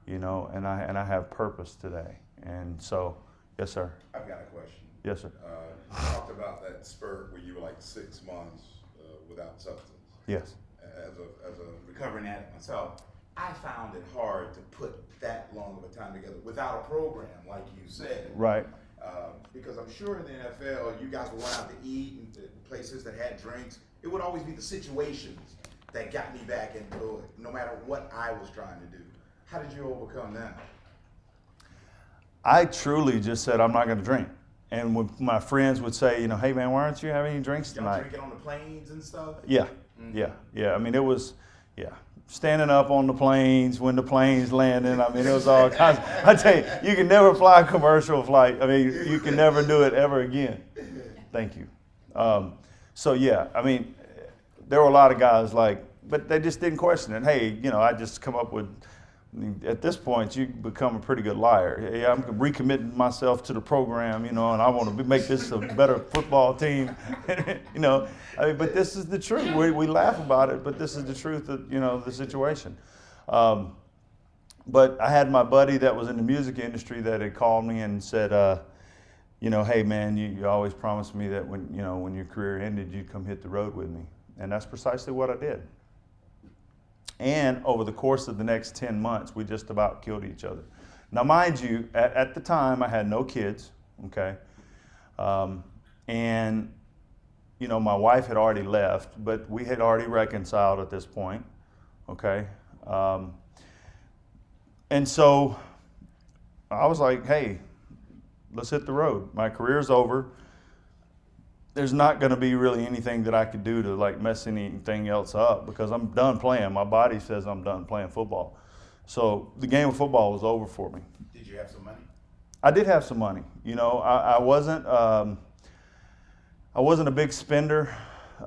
and I have purpose today. And so, yes, sir. I've got a question. Yes, sir. You talked about that spurt where you were like 6 months without substance. Yes. As a recovering addict myself, I found it hard to put that long of a time together without a program, like you said. Right. Because I'm sure in the NFL, you guys would went out to eat in places that had drinks. It would always be the situations that got me back into it, no matter what I was trying to do. How did you overcome that? I truly just said, I'm not going to drink. And when my friends would say, hey man, why aren't you having any drinks Y'all tonight? drinking on the planes and stuff? Yeah, yeah. I mean, it was, standing up on the planes when the planes landing. I mean, it was all kinds. I tell you, you can never fly a commercial flight. I mean, you can never do it ever again. Thank you. So yeah, I mean, there were a lot of guys but they just didn't question it. Hey, I just come up with, at this point, you become a pretty good liar. Hey, I'm recommitting myself to the program, and I want to make this a better football team, but this is the truth. We laugh about it, but this is the truth of, the situation. But I had my buddy that was in the music industry that had called me and said, hey man, you always promised me that when your career ended, you'd come hit the road with me. And that's precisely what I did. And over the course of the next 10 months, we just about killed each other. Now, mind you, at the time, I had no kids, okay? And, my wife had already left, but we had already reconciled at this point, okay? And so I was like, hey, let's hit the road. My career's over. There's not going to be really anything that I could do to mess anything else up because I'm done playing. My body says I'm done playing football. So the game of football was over for me. Did you have some money? I did have some money. I wasn't a big spender,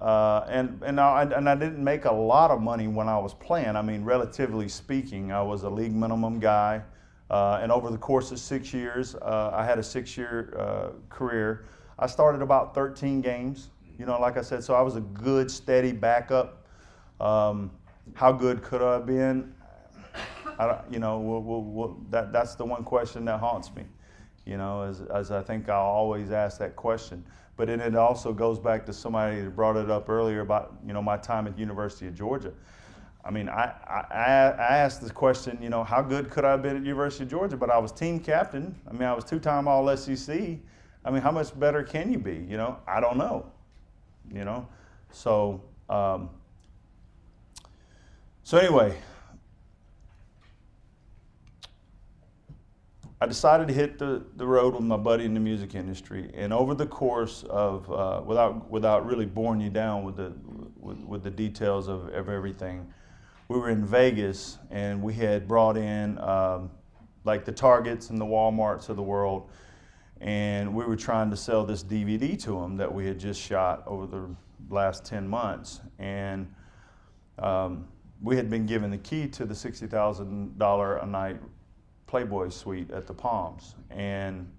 and I didn't make a lot of money when I was playing. I mean, relatively speaking, I was a league minimum guy, and over the course of 6 years, I had a 6-year career. I started about 13 games, like I said, so I was a good, steady backup. How good could I have been? That's the one question that haunts me, as I think I'll always ask that question. But then it also goes back to somebody that brought it up earlier about, my time at the University of Georgia. I mean, I asked this question, how good could I have been at the University of Georgia? But I was team captain. I mean, I was 2-time All-SEC. I mean, how much better can you be? I don't know. So anyway, I decided to hit the road with my buddy in the music industry, and over the course of without really boring you down with the details of everything, we were in Vegas, and we had brought in the Targets and the Walmarts of the world. And we were trying to sell this DVD to them that we had just shot over the last 10 months. And we had been given the key to the $60,000 a night Playboy suite at the Palms. And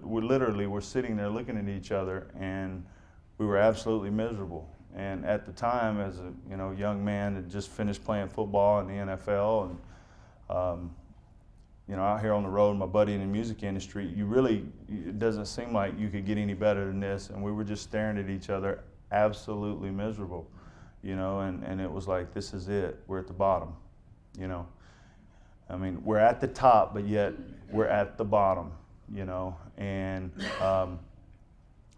we literally were sitting there looking at each other, and we were absolutely miserable. And at the time, as a young man, had just finished playing football in the NFL, and out here on the road, my buddy in the music industry, it doesn't seem like you could get any better than this. And we were just staring at each other, absolutely miserable, and it was like, this is it. We're at the bottom, I mean, we're at the top, but yet we're at the bottom, and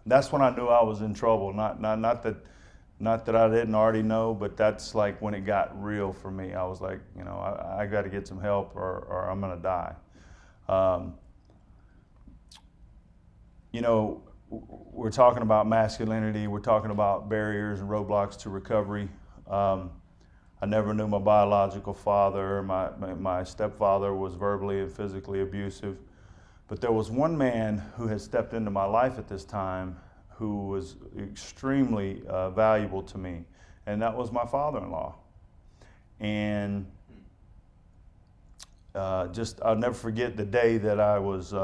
that's when I knew I was in trouble. Not that I didn't already know, but that's like when it got real for me. I was like, I got to get some help or I'm going to die. We're talking about masculinity. We're talking about barriers and roadblocks to recovery. I never knew my biological father. My stepfather was verbally and physically abusive. But there was one man who had stepped into my life at this time who was extremely valuable to me, and that was my father-in-law. And I'll never forget the day that I was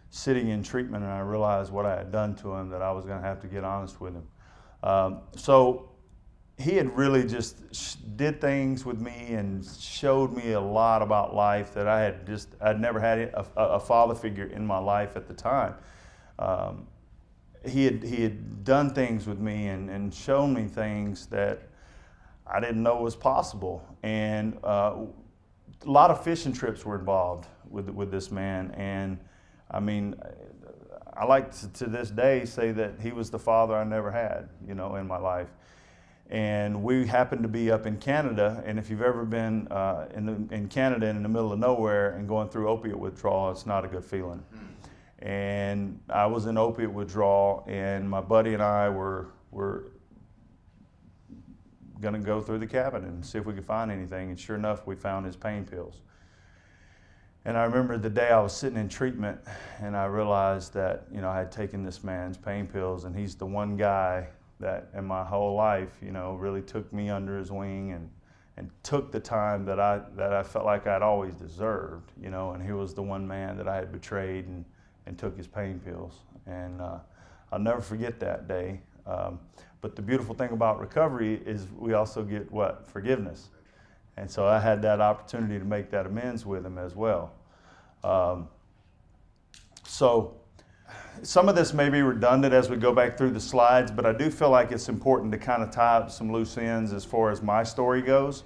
sitting in treatment and I realized what I had done to him, that I was going to have to get honest with him. So he had really just did things with me and showed me a lot about life that I'd never had a father figure in my life at the time. He had done things with me and shown me things that I didn't know was possible. And a lot of fishing trips were involved with this man. And I mean, I like to this day say that he was the father I never had, in my life. And we happened to be up in Canada, and if you've ever been in Canada in the middle of nowhere and going through opiate withdrawal, it's not a good feeling. And I was in opiate withdrawal, and my buddy and I were going to go through the cabin and see if we could find anything, and sure enough, we found his pain pills. And I remember the day I was sitting in treatment, and I realized that, I had taken this man's pain pills, and he's the one guy that in my whole life, really took me under his wing and took the time that I felt like I'd always deserved, and he was the one man that I had betrayed and took his pain pills. And I'll never forget that day. But the beautiful thing about recovery is we also get what? Forgiveness. And so I had that opportunity to make that amends with him as well. So some of this may be redundant as we go back through the slides, but I do feel like it's important to kind of tie up some loose ends as far as my story goes.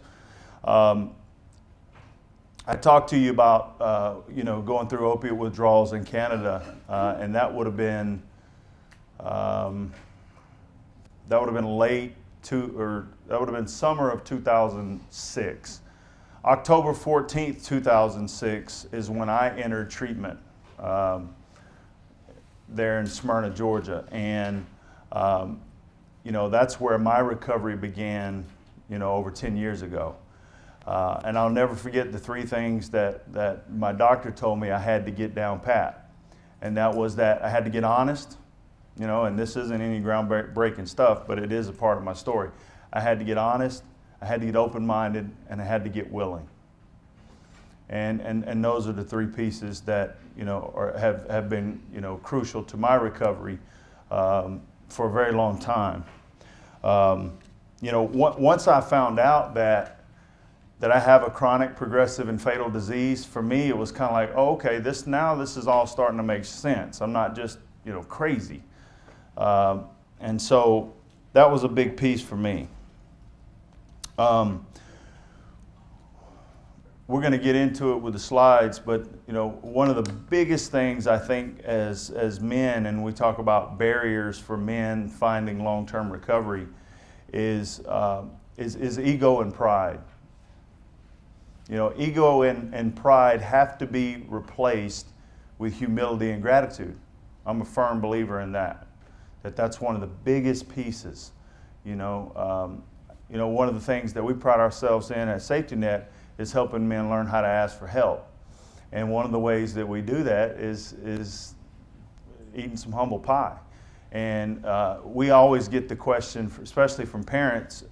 I talked to you about, going through opiate withdrawals in Canada, and that would have been summer of 2006. October 14th, 2006 is when I entered treatment there in Smyrna, Georgia. And, that's where my recovery began, over 10 years ago. And I'll never forget the three things that my doctor told me I had to get down pat. And that was that I had to get honest, and this isn't any groundbreaking stuff, but it is a part of my story. I had to get honest, I had to get open-minded, and I had to get willing. And those are the three pieces that, have been, crucial to my recovery for a very long time. Once I found out that I have a chronic, progressive, and fatal disease, for me, it was kind of like, oh, okay, this is all starting to make sense. I'm not just, crazy. And so that was a big piece for me. We're going to get into it with the slides, but one of the biggest things I think as men, and we talk about barriers for men finding long-term recovery, is ego and pride. Ego and pride have to be replaced with humility and gratitude. I'm a firm believer in that's one of the biggest pieces. One of the things that we pride ourselves in at Safety Net is helping men learn how to ask for help. And one of the ways that we do that is eating some humble pie. And we always get the question, especially from parents,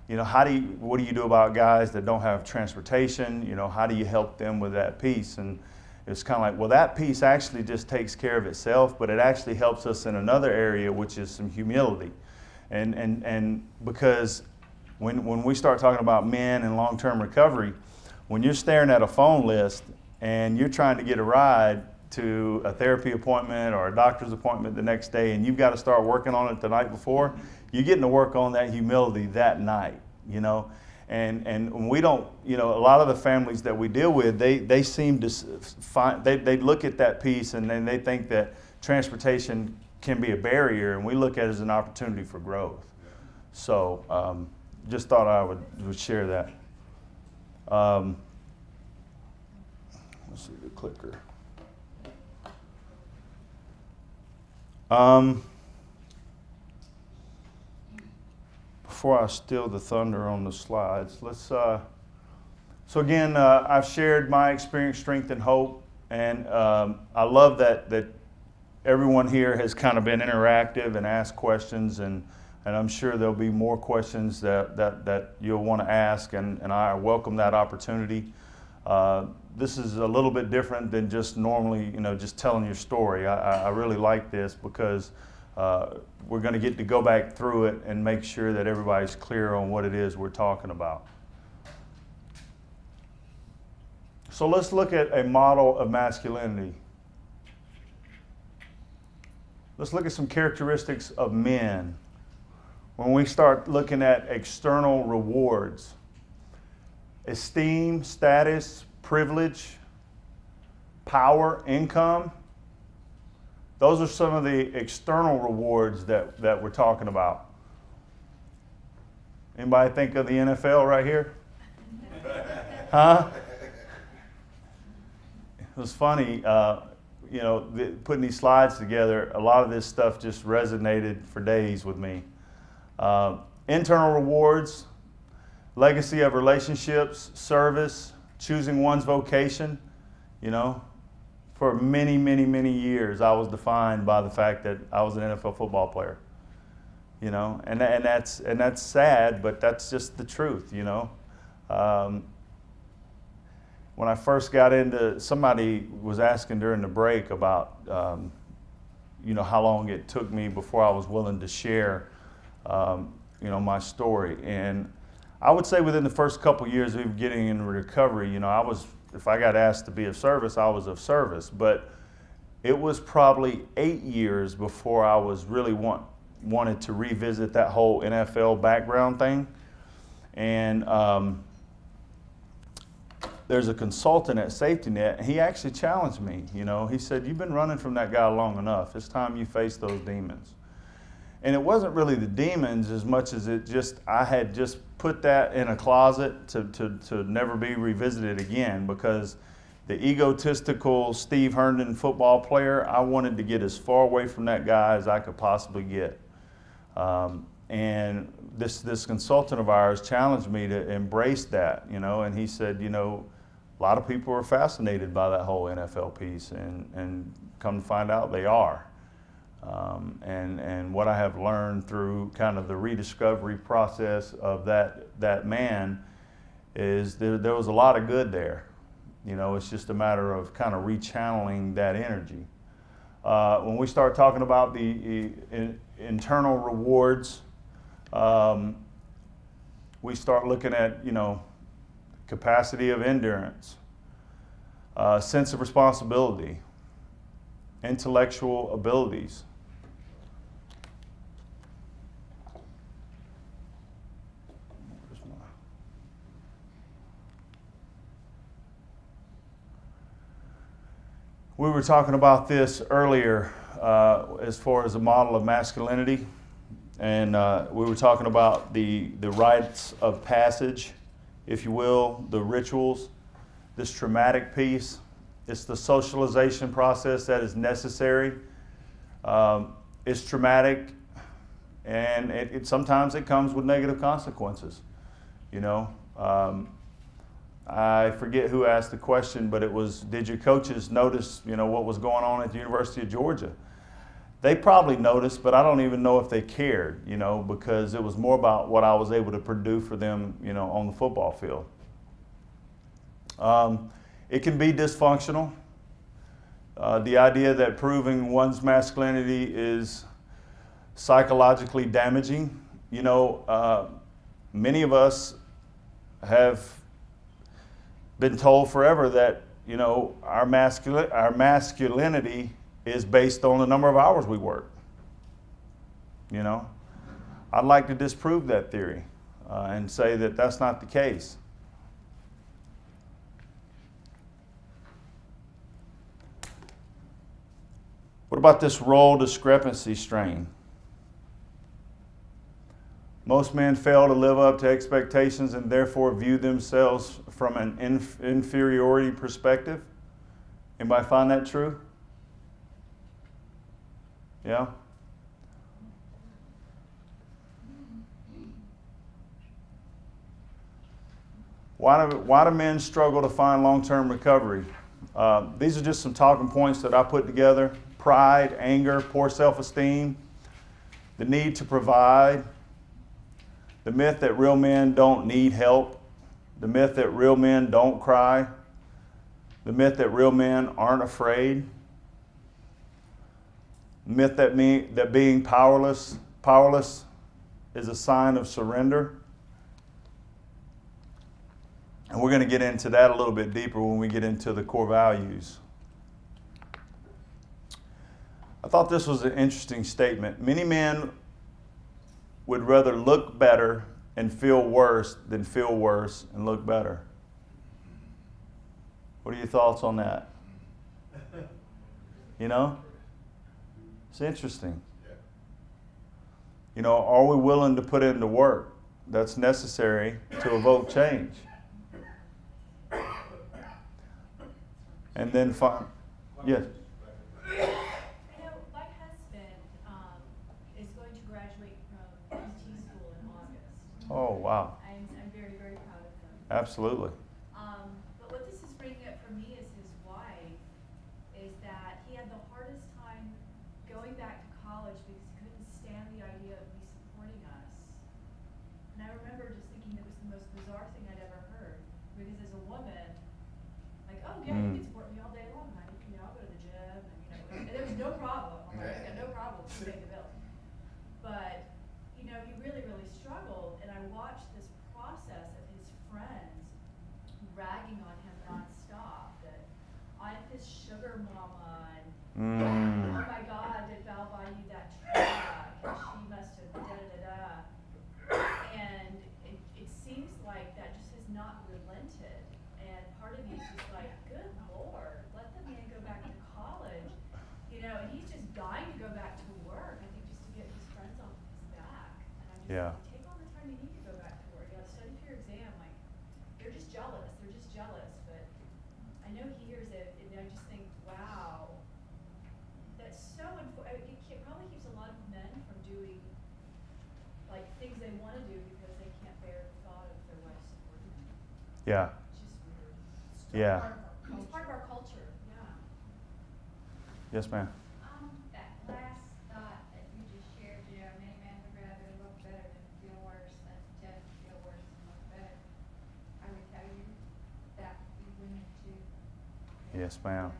what do you do about guys that don't have transportation? How do you help them with that piece? And it's kind of like, well, that piece actually just takes care of itself, but it actually helps us in another area, which is some humility. And because when we start talking about men and long-term recovery, when you're staring at a phone list and you're trying to get a ride to a therapy appointment or a doctor's appointment the next day, and you've got to start working on it the night before, you're getting to work on that humility that night, you know. And we don't, you know, a lot of the families that we deal with, they seem to find, they look at that piece and then they think that transportation can be a barrier, and we look at it as an opportunity for growth. So just thought I would share that. Let's see the clicker. Before I steal the thunder on the slides, let's. So again, I've shared my experience, strength, and hope, and I love that everyone here has kind of been interactive and asked questions, and I'm sure there'll be more questions that you'll want to ask, and I welcome that opportunity. This is a little bit different than just normally, you know, just telling your story. I really like this because we're going to get to go back through it and make sure that everybody's clear on what it is we're talking about. So let's look at a model of masculinity. Let's look at some characteristics of men. When we start looking at external rewards, esteem, status, privilege, power, income, those are some of the external rewards that we're talking about. Anybody think of the NFL right here? Huh? It was funny, you know, putting these slides together, a lot of this stuff just resonated for days with me. Internal rewards, legacy of relationships, service, choosing one's vocation. You know, for many, many, many years, I was defined by the fact that I was an NFL football player. You know, and that's sad, but that's just the truth. You know, when I first got into, somebody was asking during the break about, you know, how long it took me before I was willing to share, you know, my story. And I would say within the first couple years of getting into recovery, you know, if I got asked to be of service, I was of service. But it was probably 8 years before I was really wanted to revisit that whole NFL background thing. And there's a consultant at Safety Net, and he actually challenged me. You know, he said, "You've been running from that guy long enough. It's time you face those demons." And it wasn't really the demons as much as I had just put that in a closet to never be revisited again, because the egotistical Steve Herndon football player, I wanted to get as far away from that guy as I could possibly get. And this consultant of ours challenged me to embrace that, you know, and he said, you know, a lot of people are fascinated by that whole NFL piece, and come to find out they are. And what I have learned through kind of the rediscovery process of that man is there was a lot of good there. You know, it's just a matter of kind of rechanneling that energy. When we start talking about the internal rewards, we start looking at, you know, capacity of endurance, sense of responsibility, intellectual abilities. We were talking about this earlier as far as a model of masculinity, and we were talking about the rites of passage, if you will, the rituals, this traumatic piece. It's the socialization process that is necessary. It's traumatic, and sometimes it comes with negative consequences. You know, I forget who asked the question, but it was, did your coaches notice, you know, what was going on at the University of Georgia? They probably noticed, but I don't even know if they cared, you know, because it was more about what I was able to produce for them, you know, on the football field. It can be dysfunctional. The idea that proving one's masculinity is psychologically damaging. You know, many of us have been told forever that, you know, our masculinity is based on the number of hours we work. You know, I'd like to disprove that theory and say that that's not the case. What about this role discrepancy strain? Most men fail to live up to expectations and therefore view themselves from an inferiority perspective. Anybody find that true? Yeah? Why do men struggle to find long-term recovery? These are just some talking points that I put together. Pride, anger, poor self-esteem, the need to provide, the myth that real men don't need help, the myth that real men don't cry, the myth that real men aren't afraid, the myth that being powerless is a sign of surrender. And we're going to get into that a little bit deeper when we get into the core values. I thought this was an interesting statement. Many men would rather look better and feel worse than feel worse and look better. What are your thoughts on that? You know? It's interesting. You know, are we willing to put in the work that's necessary to evoke change? And then find, yes. I know my husband is going to graduate from PT school in August. Oh, wow. I'm very, very proud of him. Absolutely. But what this is bringing up for me is his wife, is that he had the hardest time going back to college because he couldn't stand the idea of me supporting us. And I remember just thinking it was the most bizarre thing I'd ever heard. Because as a woman, like, oh yeah, you can support me all day long, honey. You know, I'll go to the gym, and and there was no problem. I'm like, I got no problem with paying the bills. But, you know, he really, really struggled, and I watched this process of his friends ragging on him nonstop, that I'm his sugar mama, and oh my God, did Val buy you that truck? And she must have da-da-da-da. And it seems like that just has not relented. And part of me is just like, good Lord, let the man go back to college. You know, and he's just dying to go back to work, I think, just to get his friends off his back. And I'm just Yeah. like, take all the time you need to go back to work. You gotta study for your exam. Like, they're just jealous. They're just jealous. But I know he hears it, and I just think, wow, that's so important. It probably keeps a lot of men from doing, like, things they want to do because they can't bear the thought of their wife supporting them. Yeah. It's just weird. Yeah. It's part of our culture, yeah. Yes, ma'am. That last thought that you just shared, you know, many men would rather look better than feel worse, than just feel worse and look better. I would tell you that would be women too. Yes, ma'am.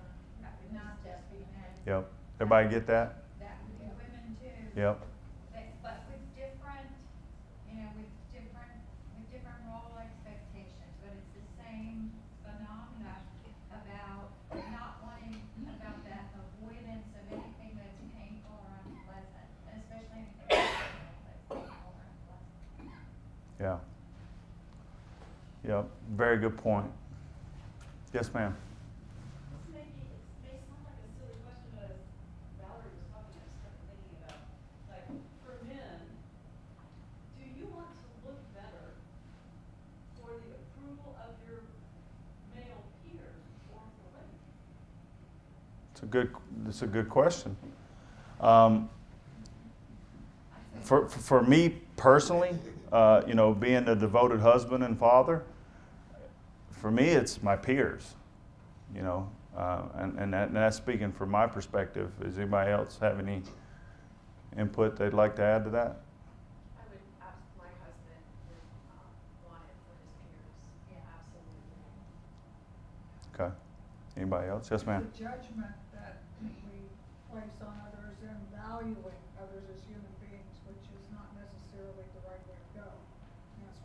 That would not just be men. Yep. Everybody get that? That would be women too. Yep. But with different, you know, with different role expectations, but it's the same phenomena about not wanting, about that avoidance of anything that's painful or unpleasant, especially anything that's painful or unpleasant. Yeah. Yep. Very good point. Yes, ma'am. It may sound like a silly question, but as Valerie was talking, I started thinking about, like, for men, do you want to look better for the approval of your male peers or for women? It's a good question. For me personally, you know, being a devoted husband and father, for me it's my peers, you know, and that's speaking from my perspective. Does anybody else have any input they'd like to add to that? I would ask my husband would want it for his peers. Yeah, absolutely. Okay. Anybody else? Yes, ma'am. The judgment that we place on others and valuing others as human beings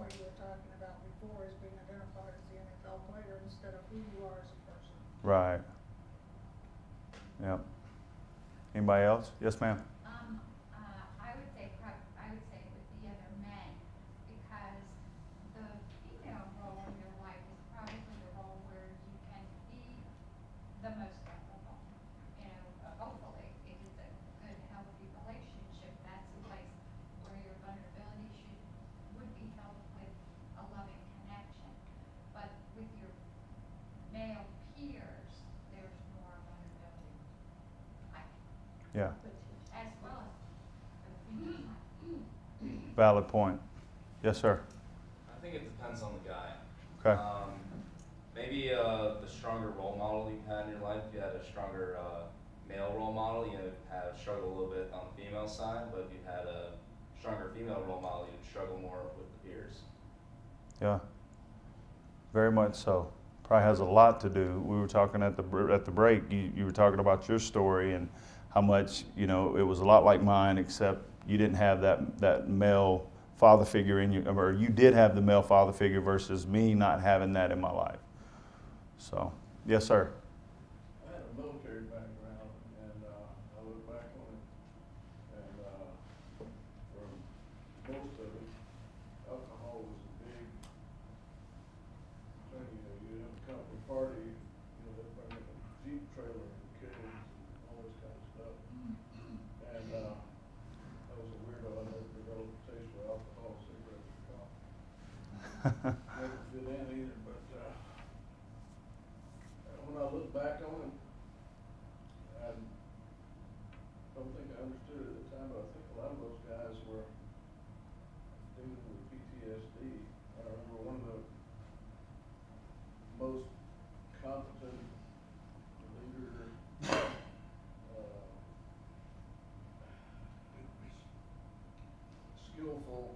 what you were talking about before, is being identified as the NFL player instead of who you are as a person. Right. Yep. Anybody else? Yes, ma'am. I would say with the other men, because the female role in your life is probably the role where you can be the most vulnerable. You know, hopefully, if it's a good, healthy relationship, that's a place where your vulnerability would be held with a loving connection. But with your male peers, there's more vulnerability. Yeah. As well as the female side. Valid point. Yes, sir. I think it depends on the guy. Okay. Maybe the stronger role model you've had in your life, you had a stronger male role model, you have struggled a little bit on the female side, but if you had a stronger female role model, you'd struggle more with the peers. Yeah. Very much so. Probably has a lot to do. We were talking at the break. You were talking about your story and how much, you know, it was a lot like mine, except you didn't have that male father figure in you, or you did have the male father figure versus me not having that in my life. So, yes, sir. I had a military background, and I look back on it, and for most of it, alcohol was a big thing. You know, you have a company party, you know, they bring in a Jeep trailer and kids and all this kind of stuff. And I was a weirdo. I never developed a taste for alcohol, cigarettes, or coffee. Never fit in either, but when I look back on it, I don't think I understood it at the time, but I think a lot of those guys were dealing with PTSD. I remember one of the most competent leader, skillful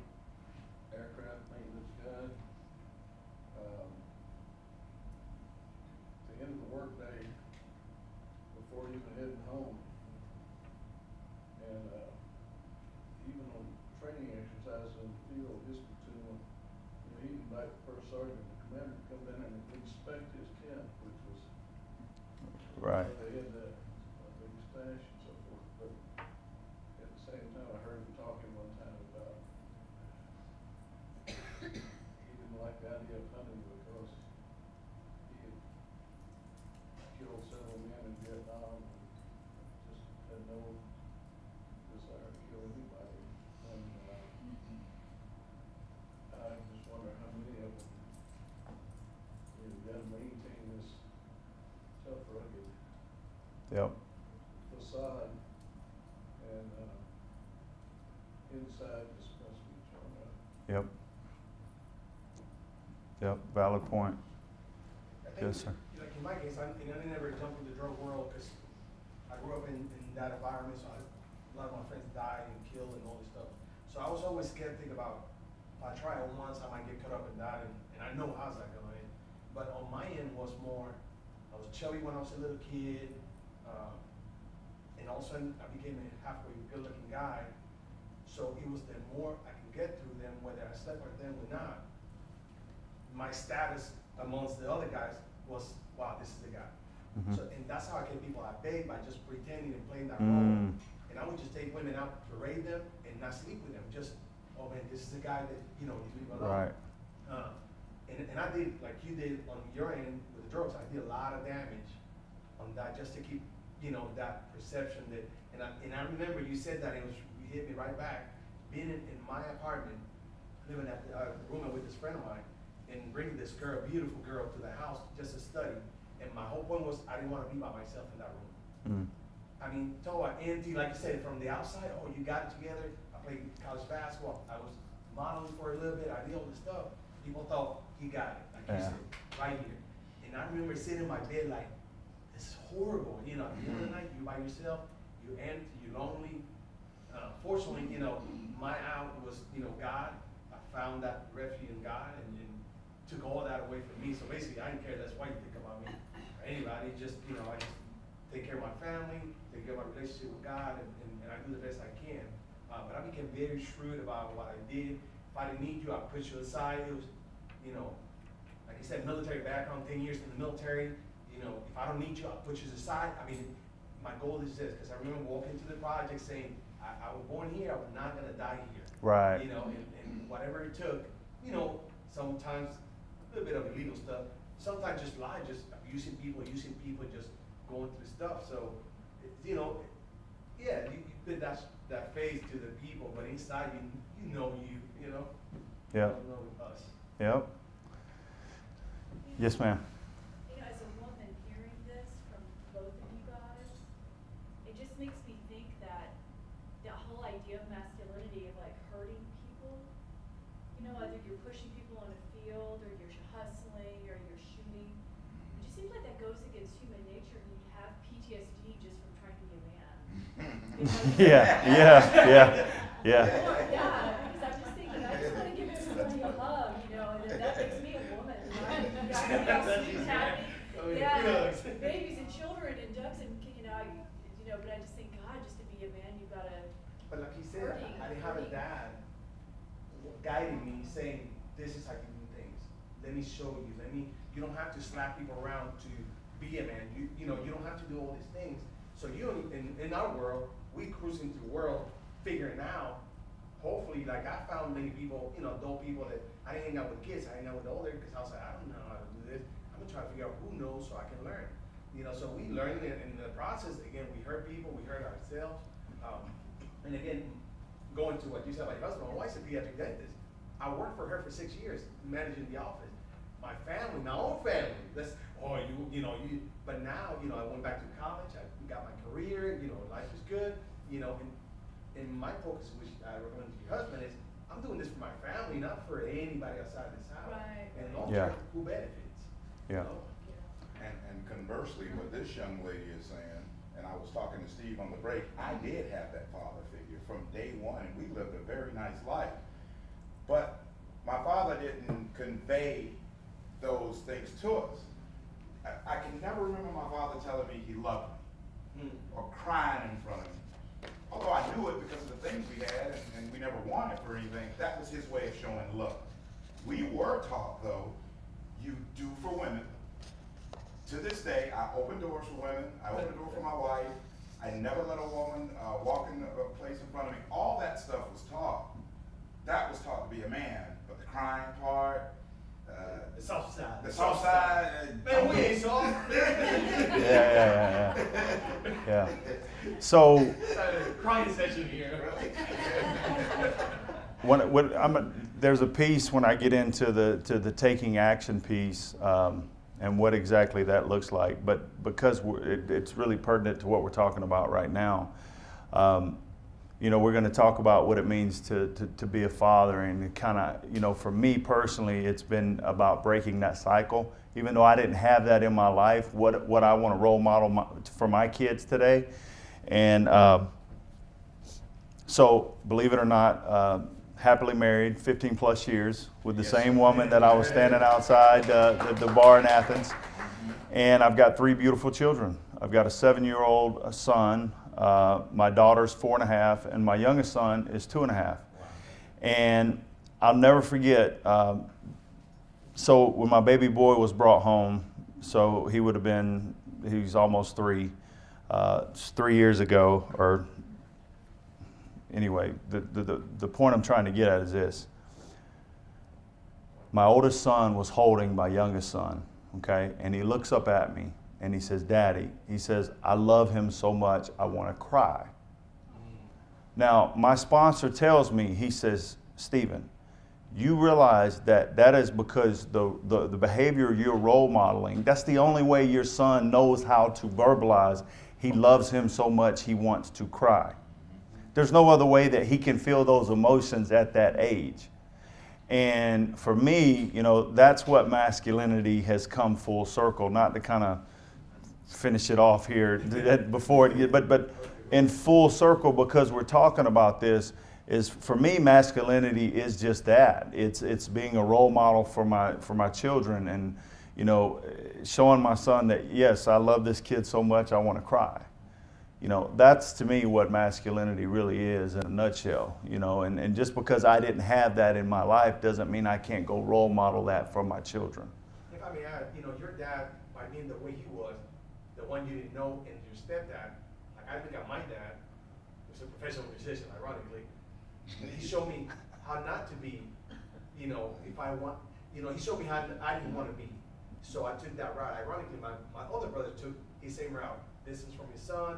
aircraft maintenance guy. At the end of the workday, before even heading home, and even on training exercises in the field, his platoon, you know, he'd invite the first sergeant and the commander to come down and inspect his tent, which was Right. they had the big stash and so forth. But at the same time, I heard him talking one time about he didn't like the idea of hunting because he had killed several men in Vietnam and just had no desire to kill anybody. And I just wonder how many of them, you know, got to maintain this tough, rugged Yep. facade, and inside just must be torn up. Yep. Yep. Valid point. I think, Yes, sir. like in my case, I never jumped in the drug world because I grew up in that environment, so a lot of my friends died and killed and all this stuff. So I was always skeptic about, if I try it once, I might get caught up in that, and I know how's that going. But on my end was more, I was chubby when I was a little kid, and all of a sudden I became a halfway good-looking guy. So it was the more I could get through them, whether I slept with them or not, my status amongst the other guys was, wow, this is the guy. Mhm. So, and that's how I kept people at bay, by just pretending and playing that role. Mm. And I would just take women out, parade them, and not sleep with them. Just, oh man, this is the guy that, you know, you leave alone. Right. And I did, like you did on your end with the drugs, I did a lot of damage on that just to keep, you know, that perception that, and I remember you said that, it was, you hit me right back, being in my apartment, living at rooming with this friend of mine, and bringing this girl, beautiful girl, to the house just to study. And my whole point was, I didn't want to be by myself in that room. Mm. I mean, talk about empty, like you said, from the outside, oh, you got it together. I played college basketball. I was modeling for a little bit. I did all this stuff. People thought he got it, like you Yeah. said, right here. And I remember sitting in my bed like, this is horrible. You know, at the end of the night, you by yourself, you're empty, you're lonely. Fortunately, you know, my out was, you know, God. I found that refuge in God and took all that away from me. So basically, I didn't care less what you think about me or anybody. Just, you know, I just take care of my family, take care of my relationship with God, and I do the best I can. But I became very shrewd about what I did, if I didn't need you, I'd push you aside. It was, you know, like I said, military background, 10 years in the military. You know, if I don't need you, I'll push you aside. I mean, my goal is this, because I remember walking into the project saying, I was born here, I was not gonna die here. Right. You know, and whatever it took, you know, sometimes a little bit of illegal stuff, sometimes just lie, just using people, just going through stuff. So, you know, yeah, you put that face to the people, but inside you know, you know. Yeah. You don't know us. Yep. Yes, ma'am. You know, as a woman hearing this from both of you guys, it just makes me think that the whole idea of masculinity of like hurting people, you know, whether you're pushing people on a field or you're hustling or you're shooting, it just seems like that goes against human nature and you have PTSD just from trying to be a man. Yeah. Yeah, because I'm just thinking, I just want to give somebody a hug, you know, and then that makes me a woman, right? Yeah, babies and children and ducks and, you know, but I just think, God, just to be a man, you gotta. But like he said, I didn't have a dad guiding me, saying, this is how you do things. Let me show you. You don't have to slap people around to be a man. You know, you don't have to do all these things. So in our world, we cruising through the world, figuring out, hopefully, like I found many people, you know, adult people that I didn't hang out with kids, I hang out with older, because I was like, I don't know how to do this. I'm gonna try to figure out who knows so I can learn. You know, so we learned in the process, again, we hurt people, we hurt ourselves. And again, going to what you said about your husband, my wife's a pediatric dentist. I worked for her for 6 years, managing the office. My family, my own family, but now, you know, I went back to college, I got my career, you know, life is good, you know, and my focus, which I recommend to your husband, is I'm doing this for my family, not for anybody outside this house. Right. And long Yeah. term, who benefits? Yeah. You know? And conversely, what this young lady is saying, and I was talking to Steve on the break, I did have that father figure from day one, and we lived a very nice life. But my father didn't convey those things to us. I can never remember my father telling me he loved me or crying in front of me. Although I knew it because of the things we had, and we never wanted for anything, that was his way of showing love. We were taught, though, you do for women. To this day, I open doors for women, I open a door for my wife, I never let a woman walk in a place in front of me. All that stuff was taught. That was taught to be a man, but the crying part, The south side. the south side. Man, we ain't soft. Yeah. So, Crying session here. there's a piece when I get into the taking action piece, and what exactly that looks like. But because it's really pertinent to what we're talking about right now, you know, we're going to talk about what it means to be a father, and kind of, you know, for me personally, it's been about breaking that cycle. Even though I didn't have that in my life, what I want to role model for my kids today. And so, believe it or not, happily married, 15 plus years with the same woman that I was standing outside the bar in Athens. And I've got 3 beautiful children. I've got a 7-year-old son, my daughter's 4.5, and my youngest son is 2.5. And I'll never forget, so when my baby boy was brought home, so he's almost 3, 3 years ago, or anyway, the point I'm trying to get at is this. My oldest son was holding my youngest son, okay? And he looks up at me and he says, Daddy, he says, I love him so much, I want to cry. Now, my sponsor tells me, he says, Stephen, you realize that is because the behavior you're role modeling, that's the only way your son knows how to verbalize he loves him so much he wants to cry. There's no other way that he can feel those emotions at that age. And for me, you know, that's what masculinity has come full circle, not to kind of finish it off here before it, but in full circle, because we're talking about this, is for me, masculinity is just that. It's being a role model for my children, and, you know, showing my son that, yes, I love this kid so much I want to cry. You know, that's to me what masculinity really is in a nutshell, you know, and just because I didn't have that in my life doesn't mean I can't go role model that for my children. If I may add, you know, your dad, by being the way he was, the one you didn't know, and your stepdad, like I look at my dad, who's a professional musician, ironically, he showed me how not to be, you know, if I want, you know, he showed me how I didn't want to be. So I took that route. Ironically, my older brother took his same route. This is from his son.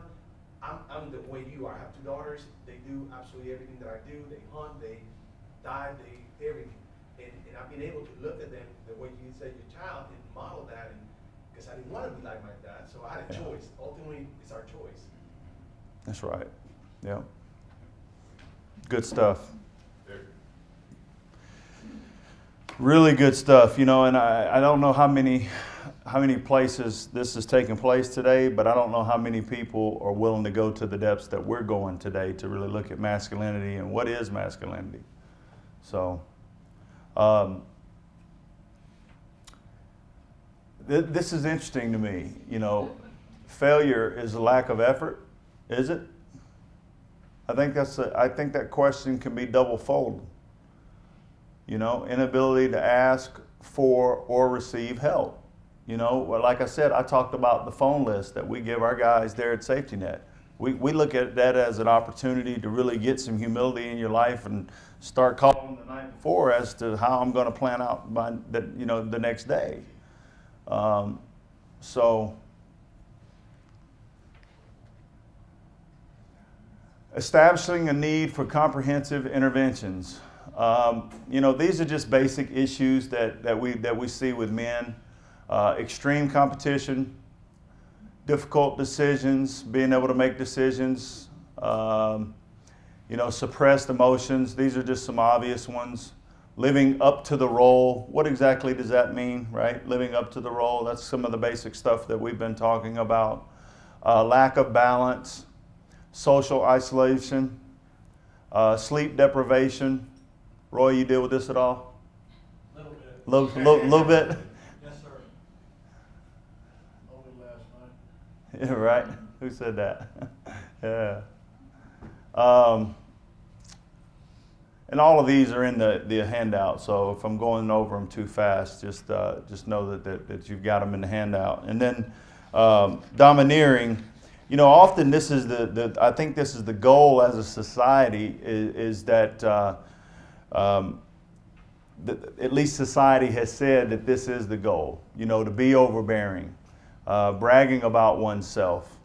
I'm the way you are. I have 2 daughters. They do absolutely everything that I do. They hunt, they dive, they everything. And I've been able to look at them the way you said your child and model that. And because I didn't want to be like my dad, so I had a choice. Ultimately, it's our choice. That's right. Yeah. Good stuff. Really good stuff, you know, and I don't know how many places this is taking place today, but I don't know how many people are willing to go to the depths that we're going today to really look at masculinity and what is masculinity. So, this is interesting to me, you know, failure is a lack of effort, is it? I think that question can be double-fold. You know, inability to ask for or receive help. You know, like I said, I talked about the phone list that we give our guys there at Safety Net. We look at that as an opportunity to really get some humility in your life and start calling the night before as to how I'm going to plan out the next day. So establishing a need for comprehensive interventions. You know, these are just basic issues that we see with men. Extreme competition, difficult decisions, being able to make decisions, you know, suppressed emotions. These are just some obvious ones. Living up to the role. What exactly does that mean, right? Living up to the role. That's some of the basic stuff that we've been talking about. Lack of balance, social isolation, sleep deprivation. Roy, you deal with this at all? A little bit. Little bit? Yes, sir. Only last night. Yeah, right? Who said that? Yeah. And all of these are in the handout, so if I'm going over them too fast, just know that you've got them in the handout. And then domineering, you know, often this is I think this is the goal as a society is that at least society has said that this is the goal, you know, to be overbearing, bragging about oneself,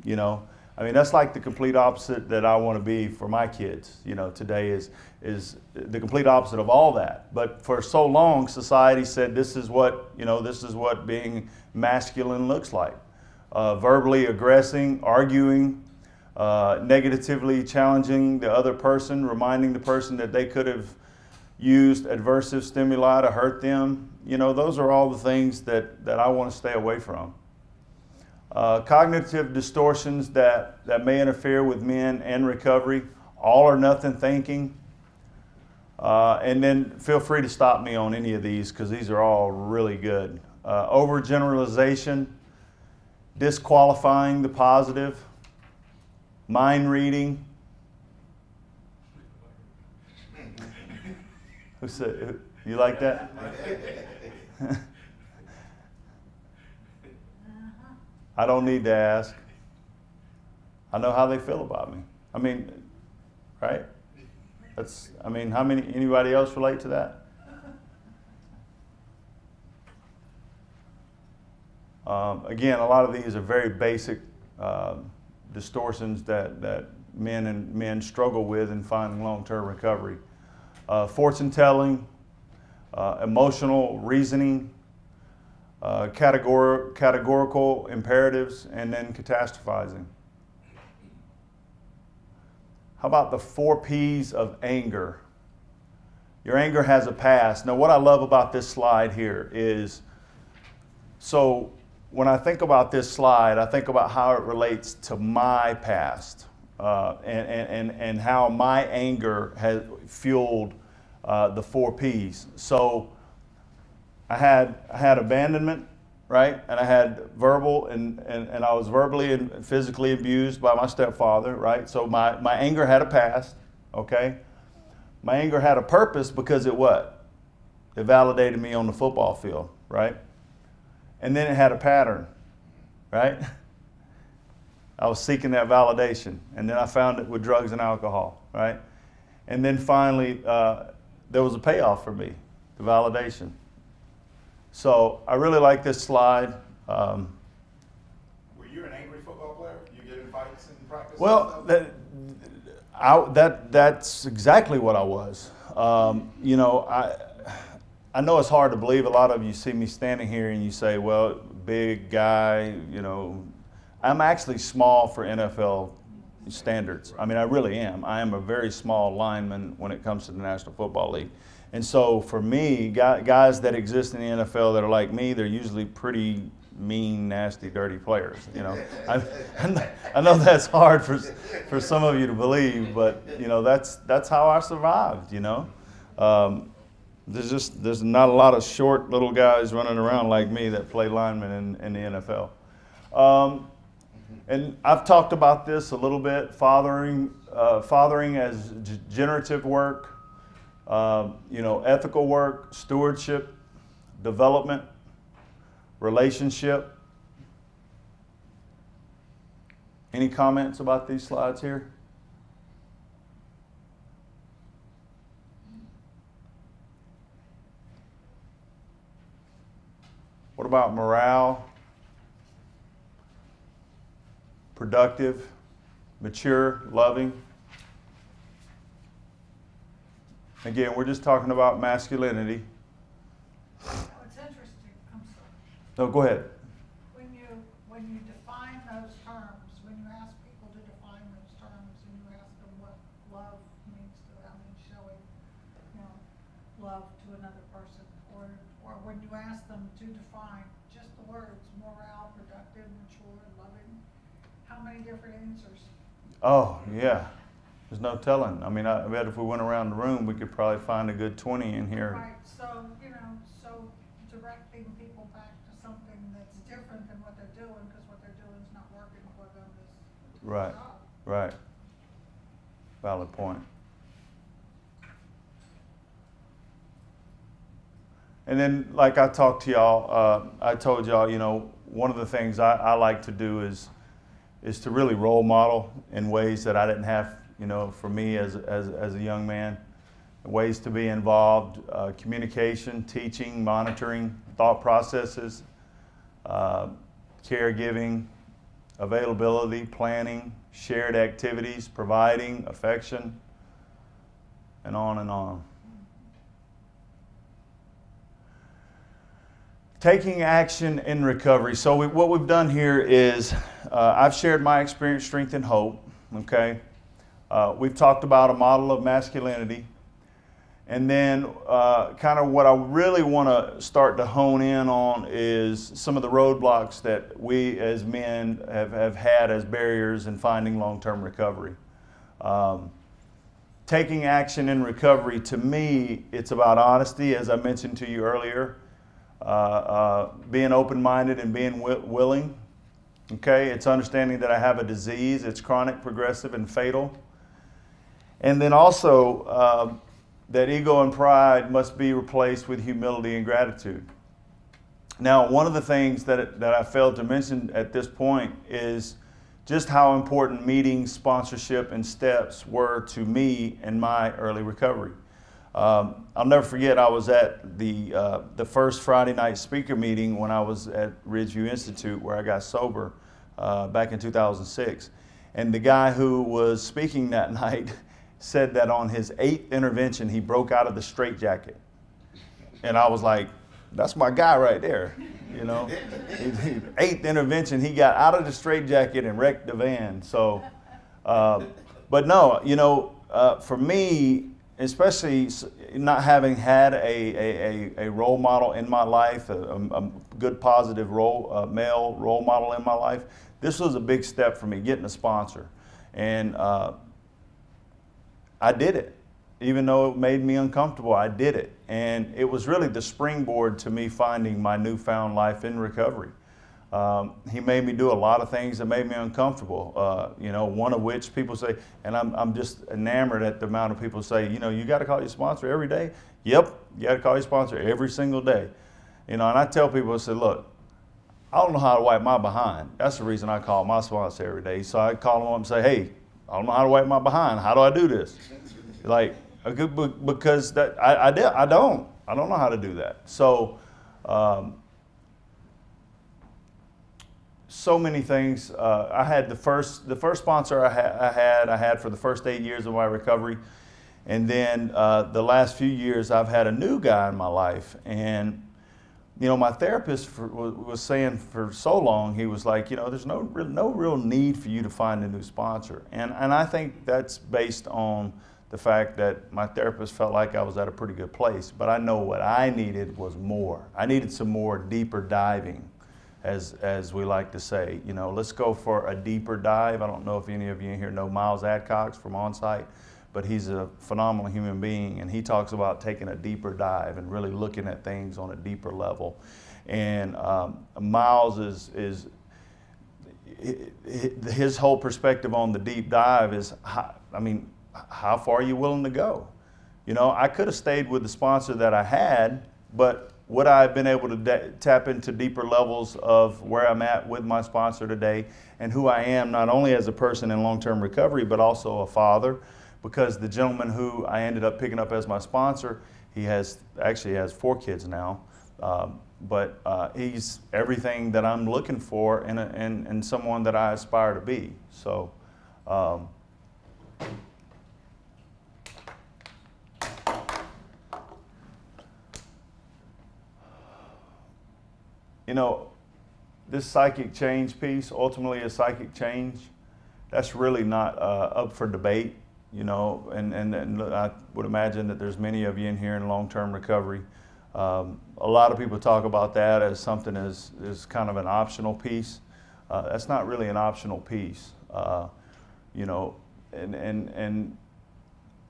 you know. I mean, that's like the complete opposite that I want to be for my kids, you know, today is the complete opposite of all that. But for so long, society said this is what being masculine looks like. Verbally aggressing, arguing, negatively challenging the other person, reminding the person that they could have used adversive stimuli to hurt them. You know, those are all the things that I want to stay away from. Cognitive distortions that may interfere with men and recovery, all or nothing thinking. And then feel free to stop me on any of these because these are all really good. Overgeneralization, disqualifying the positive, mind reading. Who said, you like that? I don't need to ask. I know how they feel about me. I mean, right? Anybody else relate to that? Again, a lot of these are very basic distortions that men struggle with in finding long-term recovery. Fortune telling, emotional reasoning, categorical imperatives, and then catastrophizing. How about the 4 P's of anger? Your anger has a past. Now, what I love about this slide here is, so when I think about this slide, I think about how it relates to my past and how my anger has fueled the 4 P's. So I had abandonment, right? And I had verbal and I was verbally and physically abused by my stepfather, right? So my anger had a past, okay? My anger had a purpose because it what? It validated me on the football field, right? And then it had a pattern, right? I was seeking that validation, and then I found it with drugs and alcohol, right? And then finally, there was a payoff for me, the validation. So I really like this slide. Were you an angry football player? You get in fights in practice? Well, that's exactly what I was. You know, I know it's hard to believe. A lot of you see me standing here and you say, well, big guy, you know. I'm actually small for NFL standards. I mean, I really am. I am a very small lineman when it comes to the National Football League. And so for me, guys that exist in the NFL that are like me, they're usually pretty mean, nasty, dirty players. You know, I know that's hard for some of you to believe, but you know, that's how I survived. You know, there's not a lot of short little guys running around like me that play linemen in the NFL. And I've talked about this a little bit, fathering as generative work, you know, ethical work, stewardship, development, relationship. Any comments about these slides here? What about morale? Productive, mature, loving. Again, we're just talking about masculinity. What's interesting, I'm sorry, No, go ahead. when you define those terms, when you ask people to define those terms and you ask them what love means to them and showing, you know, love to another person, or when you ask them to define just the words morale, productive, mature, loving, how many different answers? Oh, yeah. There's no telling. I mean, I bet if we went around the room, we could probably find a good 20 in here. Right, so, you know, so directing people back to something that's different than what they're doing, because what they're doing is not working for them is Right, job. right. Valid point. And then, like I talked to y'all, I told y'all, you know, one of the things I like to do is to really role model in ways that I didn't have, you know, for me as a young man. Ways to be involved, communication, teaching, monitoring, thought processes, caregiving, availability, planning, shared activities, providing, affection, and on and on. Taking action in recovery. So what we've done here is I've shared my experience, strength, and hope. Okay, we've talked about a model of masculinity, and then kind of what I really want to start to hone in on is some of the roadblocks that we as men have had as barriers in finding long-term recovery. Taking action in recovery, to me, it's about honesty, as I mentioned to you earlier. Being open-minded and being willing. Okay, it's understanding that I have a disease, it's chronic, progressive, and fatal. And then also that ego and pride must be replaced with humility and gratitude. Now, one of the things that I failed to mention at this point is just how important meetings, sponsorship, and steps were to me in my early recovery. I'll never forget, I was at the first Friday night speaker meeting when I was at Ridgeview Institute, where I got sober back in 2006. And the guy who was speaking that night said that on his 8th intervention, he broke out of the straitjacket. And I was like, that's my guy right there, you know. 8th intervention, he got out of the straitjacket and wrecked the van. So, but no, you know, for me, especially not having had a role model in my life, a good positive male role model in my life, this was a big step for me, getting a sponsor. And I did it. even though it made me uncomfortable, I did it. And it was really the springboard to me finding my newfound life in recovery. He made me do a lot of things that made me uncomfortable. You know, one of which people say, and I'm just enamored at the amount of people say, you know, you got to call your sponsor every day. Yep, you got to call your sponsor every single day. You know, and I tell people, I say, look, I don't know how to wipe my behind. That's the reason I call my sponsor every day. So I call them up and say, hey, I don't know how to wipe my behind. How do I do this? Like, because that I don't know how to do that. So, so many things. I had the first sponsor I had for the first 8 years of my recovery, and then the last few years I've had a new guy in my life. And you know, my therapist was saying for so long, he was like, you know, there's no real need for you to find a new sponsor. And I think that's based on the fact that my therapist felt like I was at a pretty good place. But I know what I needed was more. I needed some more deeper diving, as we like to say. You know, let's go for a deeper dive. I don't know if any of you in here know Miles Adcox from Onsite, but he's a phenomenal human being, and he talks about taking a deeper dive and really looking at things on a deeper level. And Miles is his whole perspective on the deep dive is, how far are you willing to go? You know, I could have stayed with the sponsor that I had, but would I have been able to tap into deeper levels of where I'm at with my sponsor today and who I am, not only as a person in long-term recovery, but also a father? Because the gentleman who I ended up picking up as my sponsor, he has 4 kids now, but he's everything that I'm looking for in someone that I aspire to be. So, you know, this psychic change piece, ultimately a psychic change, that's really not up for debate. You know, and I would imagine that there's many of you in here in long-term recovery. A lot of people talk about that as something as kind of an optional piece. That's not really an optional piece. You know, and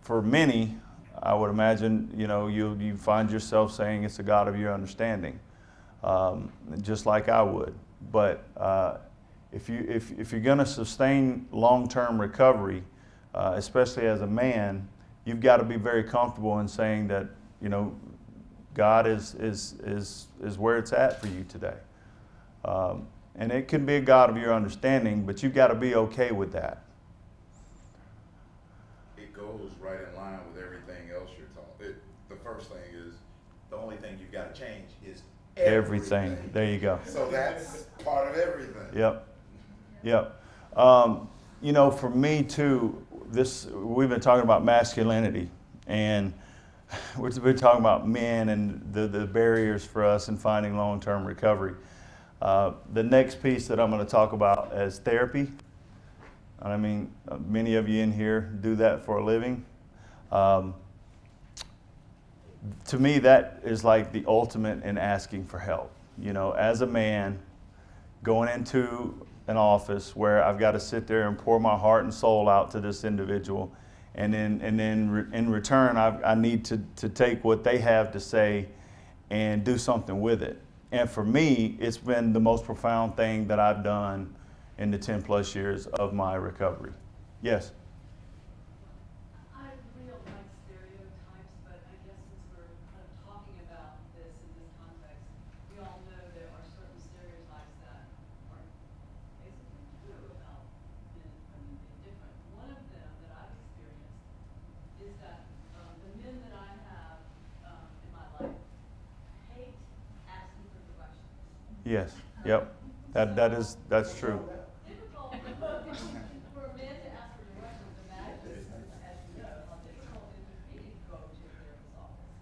for many, I would imagine, you know, you find yourself saying it's a God of your understanding, just like I would. But if you're going to sustain long-term recovery, especially as a man, you've got to be very comfortable in saying that, you know, God is where it's at for you today. And it can be a God of your understanding, but you've got to be okay with that. It goes right in line with everything else you're talking. The first thing is, the only thing you've got to change is everything. There you go. So that's part of everything. Yep. You know, for me too, we've been talking about masculinity, and we've been talking about men and the barriers for us in finding long-term recovery. The next piece that I'm going to talk about is therapy. I mean, many of you in here do that for a living. To me, that is like the ultimate in asking for help. You know, as a man, going into an office where I've got to sit there and pour my heart and soul out to this individual, and then in return I need to take what they have to say and do something with it. And for me, it's been the most profound thing that I've done in the 10 plus years of my recovery. Yes? I really don't like stereotypes, but I guess since we're kind of talking about this in this context, we all know there are certain stereotypes that are basically true about men and women being different. One of them that I've experienced is that the men that I have in my life hate asking for directions. Yes. Yep. That's true. Difficult for a man to ask for directions. Imagine, as you know, how difficult it would be to go to a therapist's office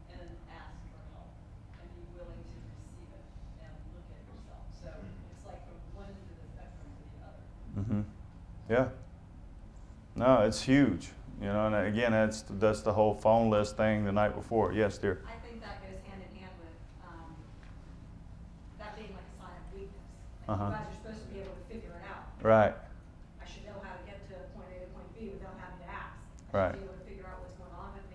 and ask for help and be willing to receive it and look at yourself. So it's like from one end of the spectrum to the other. Mm-hmm. Yeah. No, it's huge. You know, and again, that's the whole phone list thing the night before. Yes, dear. I think that goes hand in hand with that being like a sign of weakness. Like Uh-huh. you guys are supposed to be able to figure it out. Right. I should know how to get to point A to point B without having to ask. I Right. should be able to figure out what's going on with me.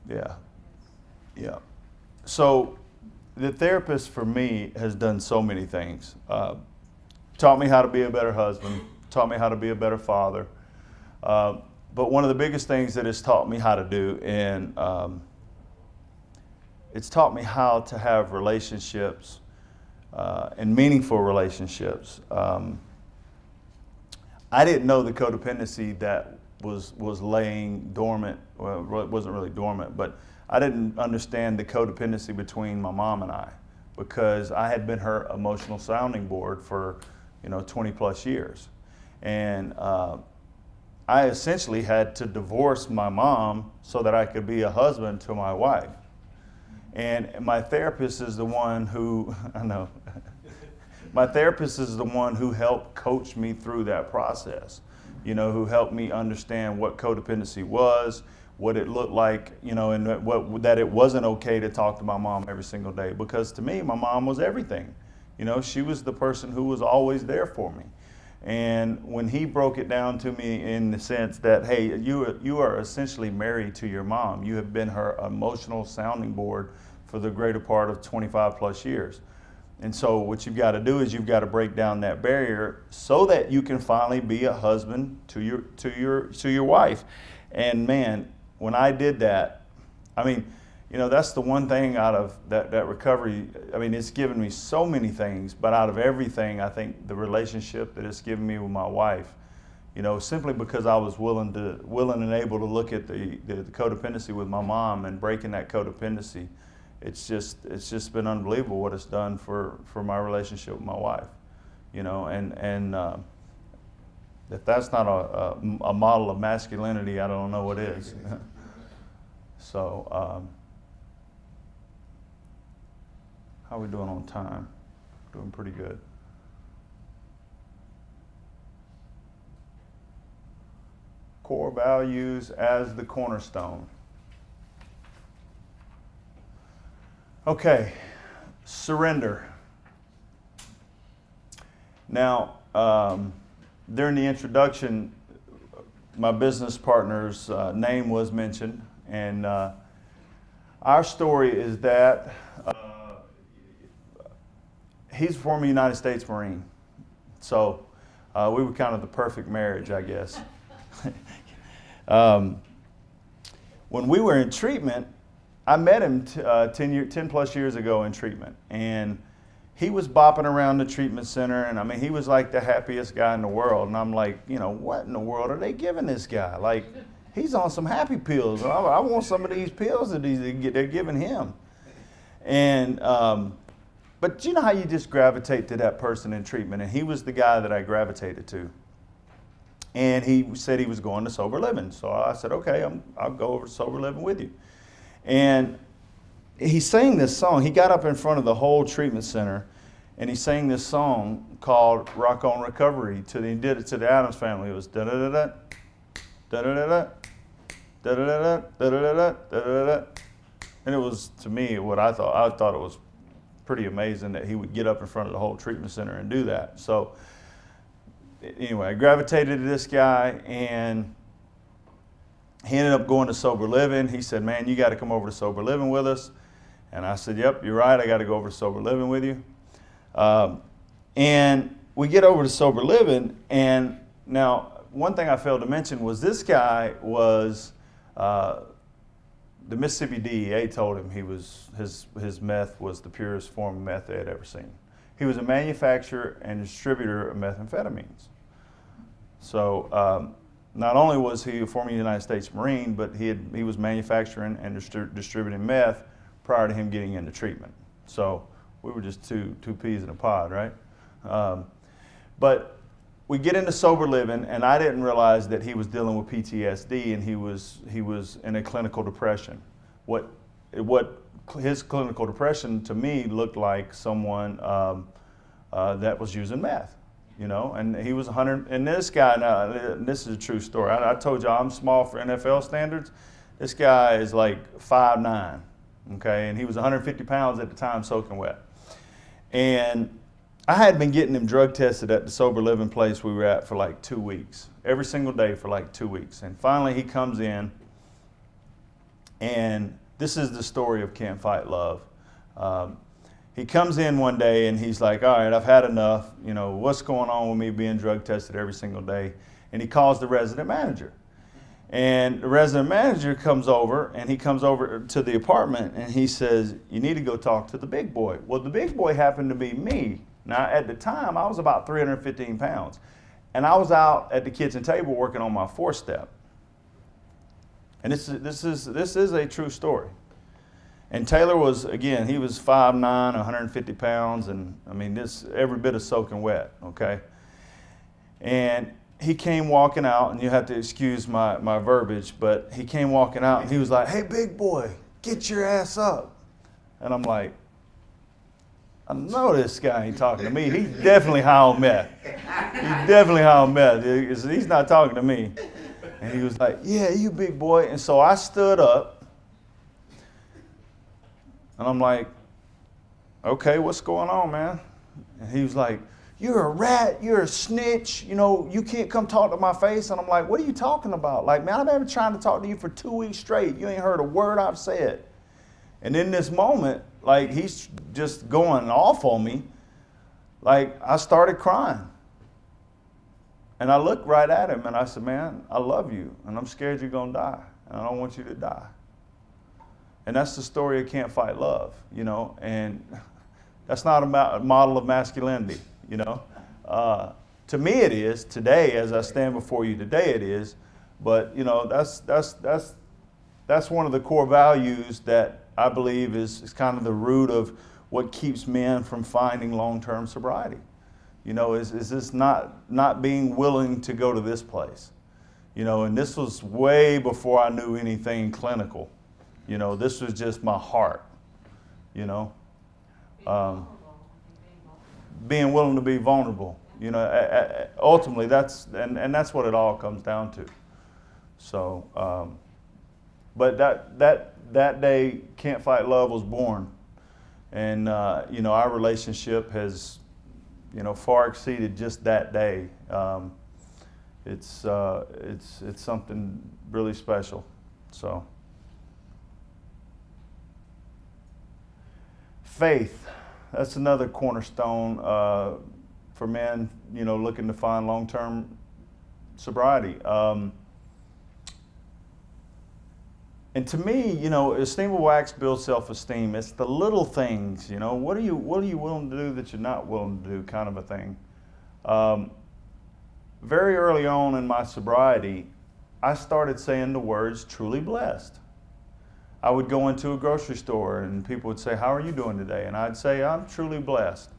Yeah. Yeah. So the therapist for me has done so many things. Taught me how to be a better husband, taught me how to be a better father. But one of the biggest things that it's taught me how to do, and it's taught me how to have relationships and meaningful relationships. I didn't know the codependency that was laying dormant. Well, it wasn't really dormant, but I didn't understand the codependency between my mom and I, because I had been her emotional sounding board for 20 plus years. And I essentially had to divorce my mom so that I could be a husband to my wife. And my therapist is the one who, I know, my therapist is the one who helped coach me through that process, who helped me understand what codependency was, what it looked like, and that it wasn't okay to talk to my mom every single day. Because to me, my mom was everything. She was the person who was always there for me. And when he broke it down to me in the sense that, hey, you are essentially married to your mom. You have been her emotional sounding board for the greater part of 25 plus years. And so what you've got to do is you've got to break down that barrier so that you can finally be a husband to your wife. And man, when I did that, that's the one thing out of that recovery. It's given me so many things, but out of everything, I think the relationship that it's given me with my wife, simply because I was willing and able to look at the codependency with my mom and breaking that codependency. It's just been unbelievable what it's done for my relationship with my wife, and if that's not a model of masculinity, I don't know what is. So, how are we doing on time? Doing pretty good. Core values as the cornerstone. Okay, surrender. Now, during the introduction, my business partner's name was mentioned, and our story is that he's a former United States Marine, so we were kind of the perfect marriage, I guess. When we were in treatment, I met him 10 plus years ago in treatment, and he was bopping around the treatment center, and he was like the happiest guy in the world, and I'm like, what in the world are they giving this guy? Like, he's on some happy pills. I want some of these pills that they're giving him. And but you know how you just gravitate to that person in treatment, and he was the guy that I gravitated to. And he said he was going to sober living, so I said, okay, I'll go over to sober living with you. And he sang this song. He got up in front of the whole treatment center, and he sang this song called "Rock On Recovery." He did it to the Addams Family. It was da da da da da da da da da da da da da da. And it was, to me, what I thought it was pretty amazing that he would get up in front of the whole treatment center and do that. So anyway, I gravitated to this guy, and he ended up going to sober living. He said, man, you got to come over to sober living with us. And I said, yep, you're right. I got to go over to sober living with you. And we get over to sober living. And now, one thing I failed to mention was this guy was, the Mississippi DEA told him his meth was the purest form of meth they had ever seen. He was a manufacturer and distributor of methamphetamines. So, not only was he a former United States Marine, but he was manufacturing and distributing meth prior to him getting into treatment. So we were just two peas in a pod, right? But we get into sober living, and I didn't realize that he was dealing with PTSD, and he was in a clinical depression. What his clinical depression to me looked like someone that was using meth. And he was 100, and this guy, now, this is a true story. I told you I'm small for NFL standards. This guy is like 5'9", okay? And he was 150 pounds at the time, soaking wet. And I had been getting him drug tested at the sober living place we were at for like 2 weeks, every single day for like 2 weeks. And finally he comes in, And this is the story of Can't Fight Love. He comes in one day and he's like, all right, I've had enough. You know, what's going on with me being drug tested every single day? And he calls the resident manager. And the resident manager comes over, and he comes over to the apartment, and he says, you need to go talk to the big boy. Well, the big boy happened to be me. Now, at the time, I was about 315 pounds. And I was out at the kitchen table working on my 4-step. And this is a true story. And Taylor was, again, he was 5'9", 150 pounds, and I mean, this every bit of soaking wet, okay? And he came walking out, and you have to excuse my verbiage, but he came walking out, and he was like, hey, big boy, get your ass up. And I'm like, I know this guy ain't talking to me. He's definitely high on meth. He's definitely high on meth. He's not talking to me. And he was like, yeah, you big boy. And so I stood up, and I'm like, okay, what's going on, man? And he was like, you're a rat, you're a snitch, you know, you can't come talk to my face. And I'm like, what are you talking about? Like, man, I've been trying to talk to you for 2 weeks straight. You ain't heard a word I've said. And in this moment, like, he's just going off on me. Like, I started crying. And I looked right at him and I said, man, I love you, and I'm scared you're gonna die, and I don't want you to die. And that's the story of Can't Fight Love, you know, and that's not a model of masculinity, you know. To me it is, today, as I stand before you today it is, but you know, that's one of the core values that I believe is kind of the root of what keeps men from finding long-term sobriety. You know, is this not being willing to go to this place. You know, and this was way before I knew anything clinical. You know, this was just my heart, you know. Being willing to be vulnerable. You know, ultimately that's what it all comes down to. So, but that day, Can't Fight Love was born. And, you know, our relationship has, you know, far exceeded just that day. It's something really special. So, faith, that's another cornerstone for men, you know, looking to find long-term sobriety. And to me, you know, esteemable acts build self-esteem. It's the little things, you know. What are you willing to do that you're not willing to do, kind of a thing. Very early on in my sobriety, I started saying the words truly blessed. I would go into a grocery store and people would say, how are you doing today? And I'd say, I'm truly blessed.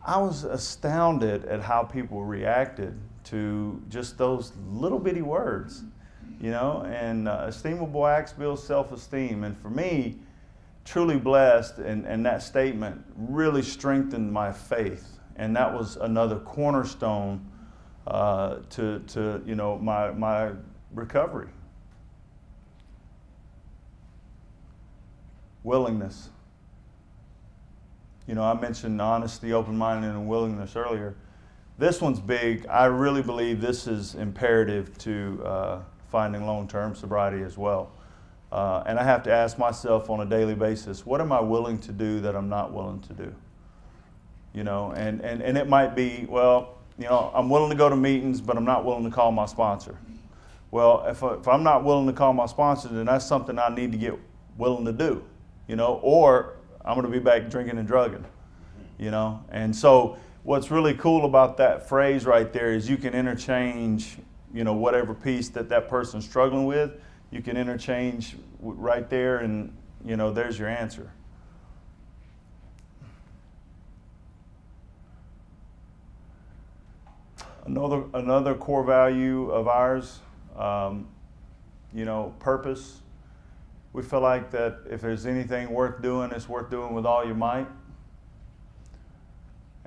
I was astounded at how people reacted to just those little bitty words. You know, and esteemable acts build self-esteem. And for me, truly blessed and that statement really strengthened my faith. And that was another cornerstone to you know, my recovery. Willingness. You know, I mentioned honesty, open-minded, and willingness earlier. This one's big. I really believe this is imperative to finding long-term sobriety as well. And I have to ask myself on a daily basis, what am I willing to do that I'm not willing to do? You know, and it might be, well, you know, I'm willing to go to meetings, but I'm not willing to call my sponsor. Well, if I'm not willing to call my sponsor, then that's something I need to get willing to do, you know, or I'm going to be back drinking and drugging, you know. And so what's really cool about that phrase right there is you can interchange, you know, whatever piece that person's struggling with, you can interchange right there, and, you know, there's your answer. Another core value of ours, you know, purpose. We feel like that if there's anything worth doing, it's worth doing with all your might.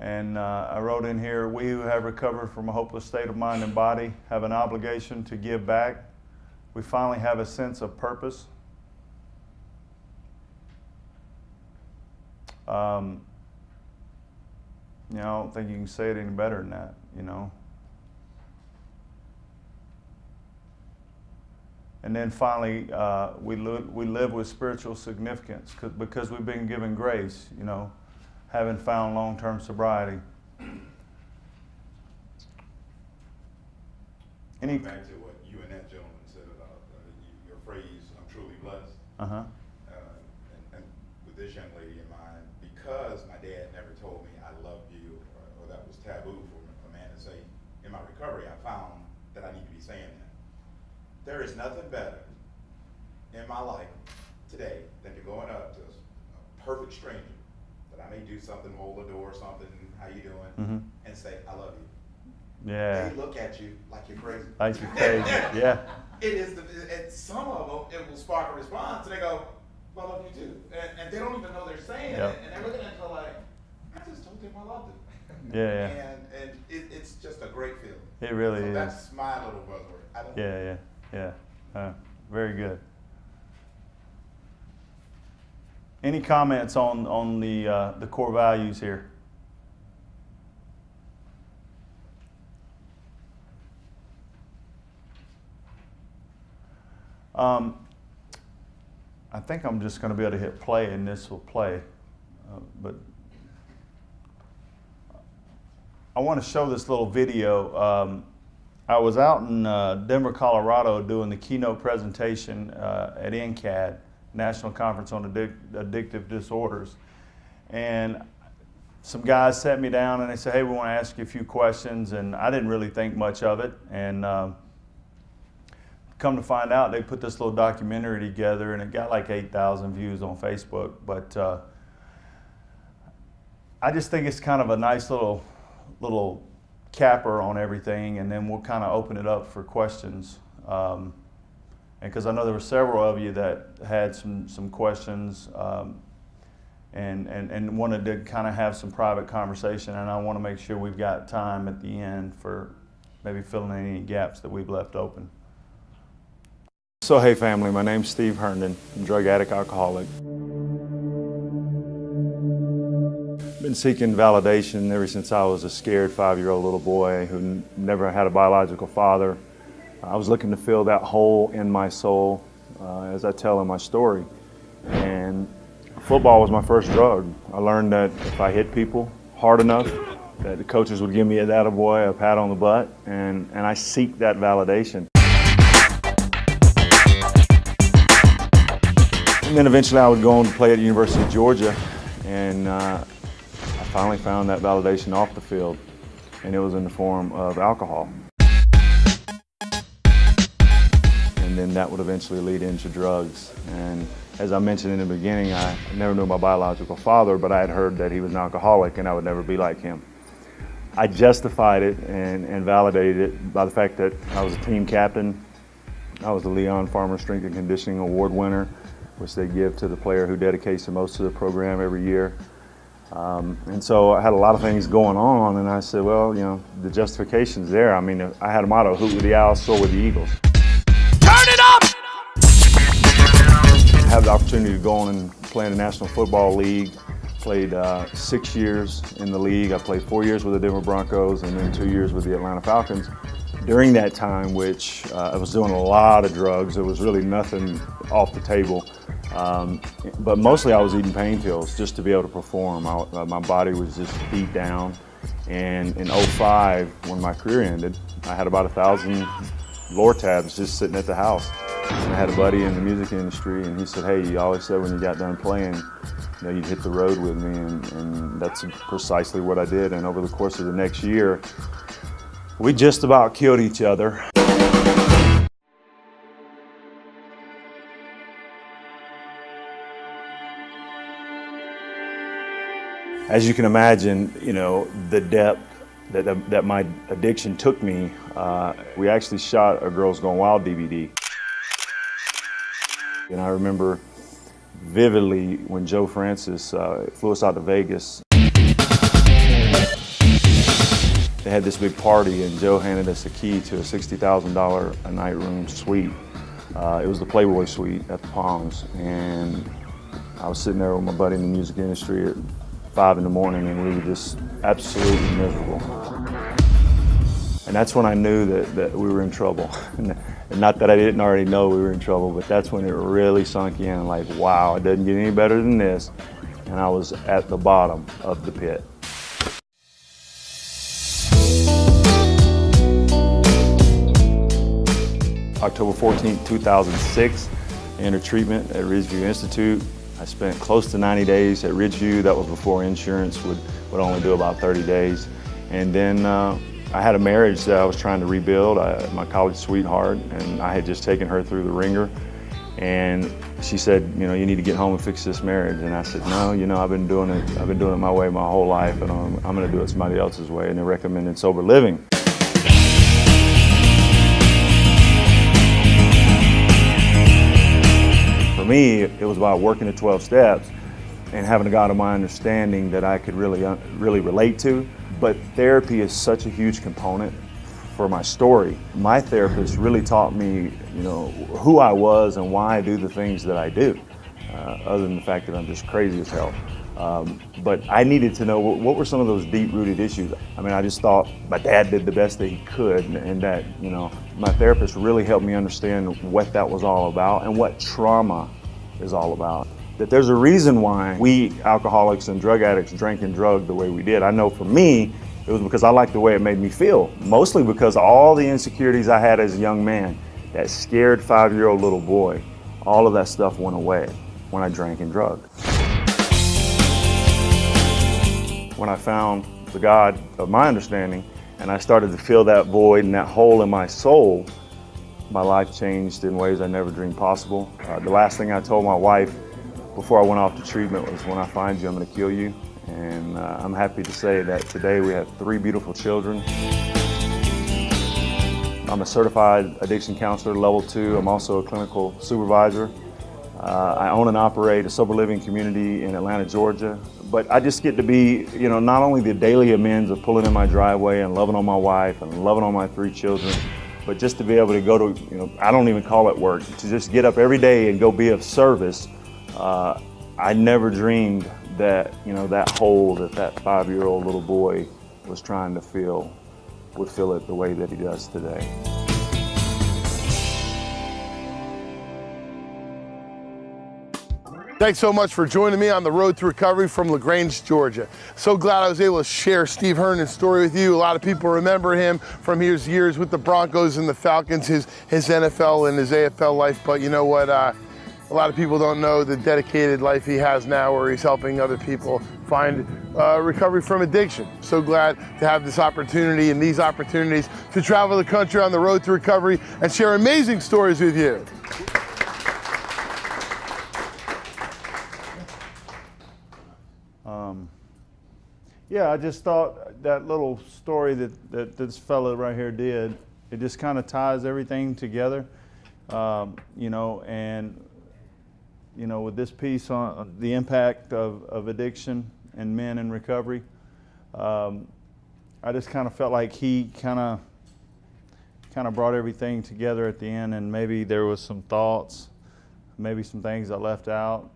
And I wrote in here, we who have recovered from a hopeless state of mind and body have an obligation to give back. We finally have a sense of purpose. You know, I don't think you can say it any better than that, you know. And then finally, we live with spiritual significance because we've been given grace, you know, having found long-term sobriety. Any? Back to what you and that gentleman said about your phrase, "I'm truly blessed." Uh-huh. And with this young lady in mind, because my dad never told me I love you, or that was taboo for a man to say. In my recovery, I found that I need to be saying that. There is nothing better in my life today than to going up to a perfect stranger that I may do something, hold the door or something, how you doing, Mm-hmm. and say, "I love you." Yeah. They look at you like you're crazy. Like you're crazy, yeah. It is, and some of them, it will spark a response, and they go, "Well, I love you too." And they don't even know they're saying Yep. it, and they're looking at you like, "I just told them I loved them." Yeah, And it's just a great feeling. It really So is. that's my little buzzword. I don't Yeah. Very good. Any comments on the core values here? I think I'm just going to be able to hit play and this will play. But I want to show this little video. I was out in Denver, Colorado doing the keynote presentation at NCAD, National Conference on Addictive Disorders. And some guys sat me down and they said, "Hey, we want to ask you a few questions." And I didn't really think much of it. And come to find out, they put this little documentary together and it got like 8,000 views on Facebook. But I just think it's kind of a nice little capper on everything, and then we'll kind of open it up for questions. And because I know there were several of you that had some questions and wanted to kind of have some private conversation, and I want to make sure we've got time at the end for maybe filling in any gaps that we've left open. So hey family, my name's Steve Herndon. I'm a drug addict, alcoholic. Been seeking validation ever since I was a scared 5-year-old little boy who never had a biological father. I was looking to fill that hole in my soul, as I tell in my story. And football was my first drug. I learned that if I hit people hard enough, that the coaches would give me a attaboy, a pat on the butt, and I seek that validation. And then eventually I would go on to play at the University of Georgia, and I finally found that validation off the field, and it was in the form of alcohol. And then that would eventually lead into drugs. And as I mentioned in the beginning, I never knew my biological father, but I had heard that he was an alcoholic and I would never be like him. I justified it and validated it by the fact that I was a team captain. I was the Leon Farmer Strength and Conditioning Award winner, which they give to the player who dedicates the most to the program every year. And so I had a lot of things going on, and I said, well, you know, the justification's there. I mean, I had a motto: hoot with the Owls, soar with the Eagles. Turn it up! I had the opportunity to go on and play in the National Football League. Played 6 years in the league. I played 4 years with the Denver Broncos and then 2 years with the Atlanta Falcons. During that time, which I was doing a lot of drugs, there was really nothing off the table. But mostly I was eating pain pills just to be able to perform. My body was just beat down. And in 2005, when my career ended, I had about 1,000 Lortabs just sitting at the house. And I had a buddy in the music industry, and he said, hey, you always said when you got done playing, you know, you'd hit the road with me, and that's precisely what I did. And over the course of the next year, we just about killed each other. As you can imagine, you know, the depth that my addiction took me, we actually shot a Girls Gone Wild DVD. And I remember vividly when Joe Francis flew us out to Vegas. They had this big party, and Joe handed us a key to a $60,000 a night room suite. It was the Playboy Suite at the Palms, and I was sitting there with my buddy in the music industry at 5 in the morning, and we were just absolutely miserable. And that's when I knew that we were in trouble. And not that I didn't already know we were in trouble, but that's when it really sunk in, like, wow, it doesn't get any better than this. And I was at the bottom of the pit. October 14th, 2006, I entered treatment at Ridgeview Institute. I spent close to 90 days at Ridgeview. That was before insurance would only do about 30 days. And then I had a marriage that I was trying to rebuild. My college sweetheart, and I had just taken her through the ringer. And she said, you know, you need to get home and fix this marriage. And I said, no, you know, I've been doing it my way my whole life, and I'm going to do it somebody else's way. And they recommended sober living. For me, it was about working the 12 steps and having a God of my understanding that I could really relate to. But therapy is such a huge component for my story. My therapist really taught me, you know, who I was and why I do the things that I do, other than the fact that I'm just crazy as hell. But I needed to know what were some of those deep-rooted issues. I mean, I just thought my dad did the best that he could, and that, you know, my therapist really helped me understand what that was all about and what trauma is all about. That there's a reason why we alcoholics and drug addicts drank and drugged the way we did. I know for me, it was because I liked the way it made me feel, mostly because of all the insecurities I had as a young man, that scared 5-year-old little boy, all of that stuff went away when I drank and drugged. When I found the God of my understanding and I started to fill that void and that hole in my soul, my life changed in ways I never dreamed possible. The last thing I told my wife before I went off to treatment was, when I find you, I'm going to kill you. And I'm happy to say that today we have 3 beautiful children. I'm a certified addiction counselor, level 2. I'm also a clinical supervisor. I own and operate a sober living community in Atlanta, Georgia. But I just get to be, you know, not only the daily amends of pulling in my driveway and loving on my wife and loving on my 3 children, but just to be able to go to, you know, I don't even call it work, to just get up every day and go be of service. I never dreamed that, you know, that hole that 5-year-old little boy was trying to fill would fill it the way that he does today. Thanks so much for joining me on the road to recovery from LaGrange, Georgia. So glad I was able to share Steve Herndon's story with you. A lot of people remember him from his years with the Broncos and the Falcons, his NFL and his AFL life. But you know what? A lot of people don't know the dedicated life he has now, where he's helping other people find recovery from addiction. So glad to have this opportunity and these opportunities to travel the country on the road to recovery and share amazing stories with you. Yeah, I just thought that little story that this fellow right here did, it just kind of ties everything together, you know, and you know, with this piece on the impact of addiction and men in recovery, I just kind of felt like he kind of brought everything together at the end, and maybe there was some thoughts, maybe some things I left out.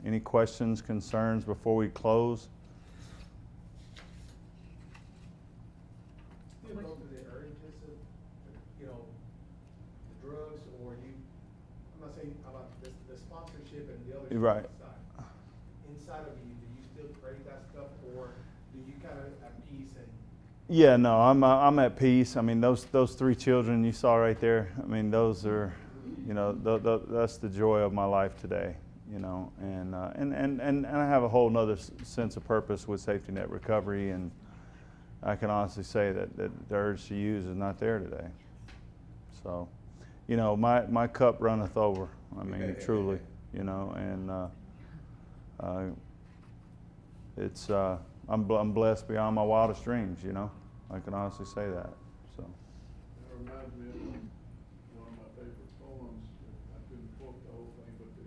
Any questions, concerns before we close? Do you go through the urges of, you know, the drugs, or I'm not saying about the sponsorship and the other Right. side. Inside of you, do you still crave that stuff, or do you kind of at peace and? Yeah, no, I'm at peace. I mean, those 3 children you saw right there, I mean, those are, you know, that's the joy of my life today, you know, and I have a whole nother sense of purpose with Safety Net Recovery, and I can honestly say that the urge to use is not there today. So, you know, my cup runneth over. I mean, truly, you know, and it's I'm blessed beyond my wildest dreams. You know, I can honestly say that. So. That reminds me of one of my favorite poems. I couldn't quote the whole thing, but the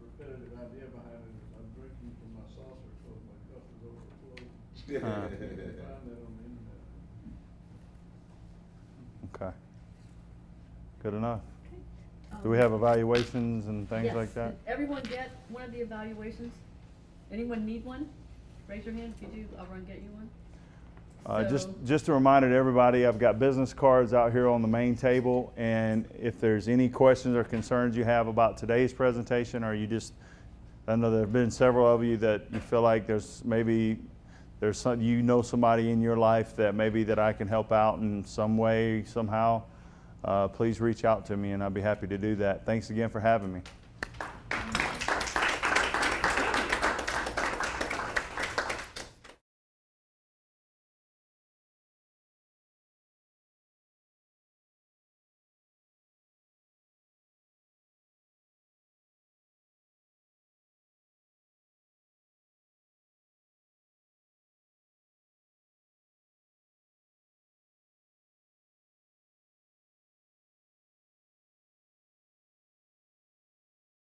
repetitive idea behind it is, I'm drinking from my saucer because my cup is overflowing. You can find that on the internet. Okay. Good enough. Do we have evaluations and things Yes. like that? Did everyone get one of the evaluations? Anyone need one? Raise your hand if you do, I'll run get you one. Just a reminder to everybody, I've got business cards out here on the main table, and if there's any questions or concerns you have about today's presentation, or I know there have been several of you that you feel like there's somebody in your life that maybe that I can help out in some way, somehow, please reach out to me and I'll be happy to do that. Thanks again for having me.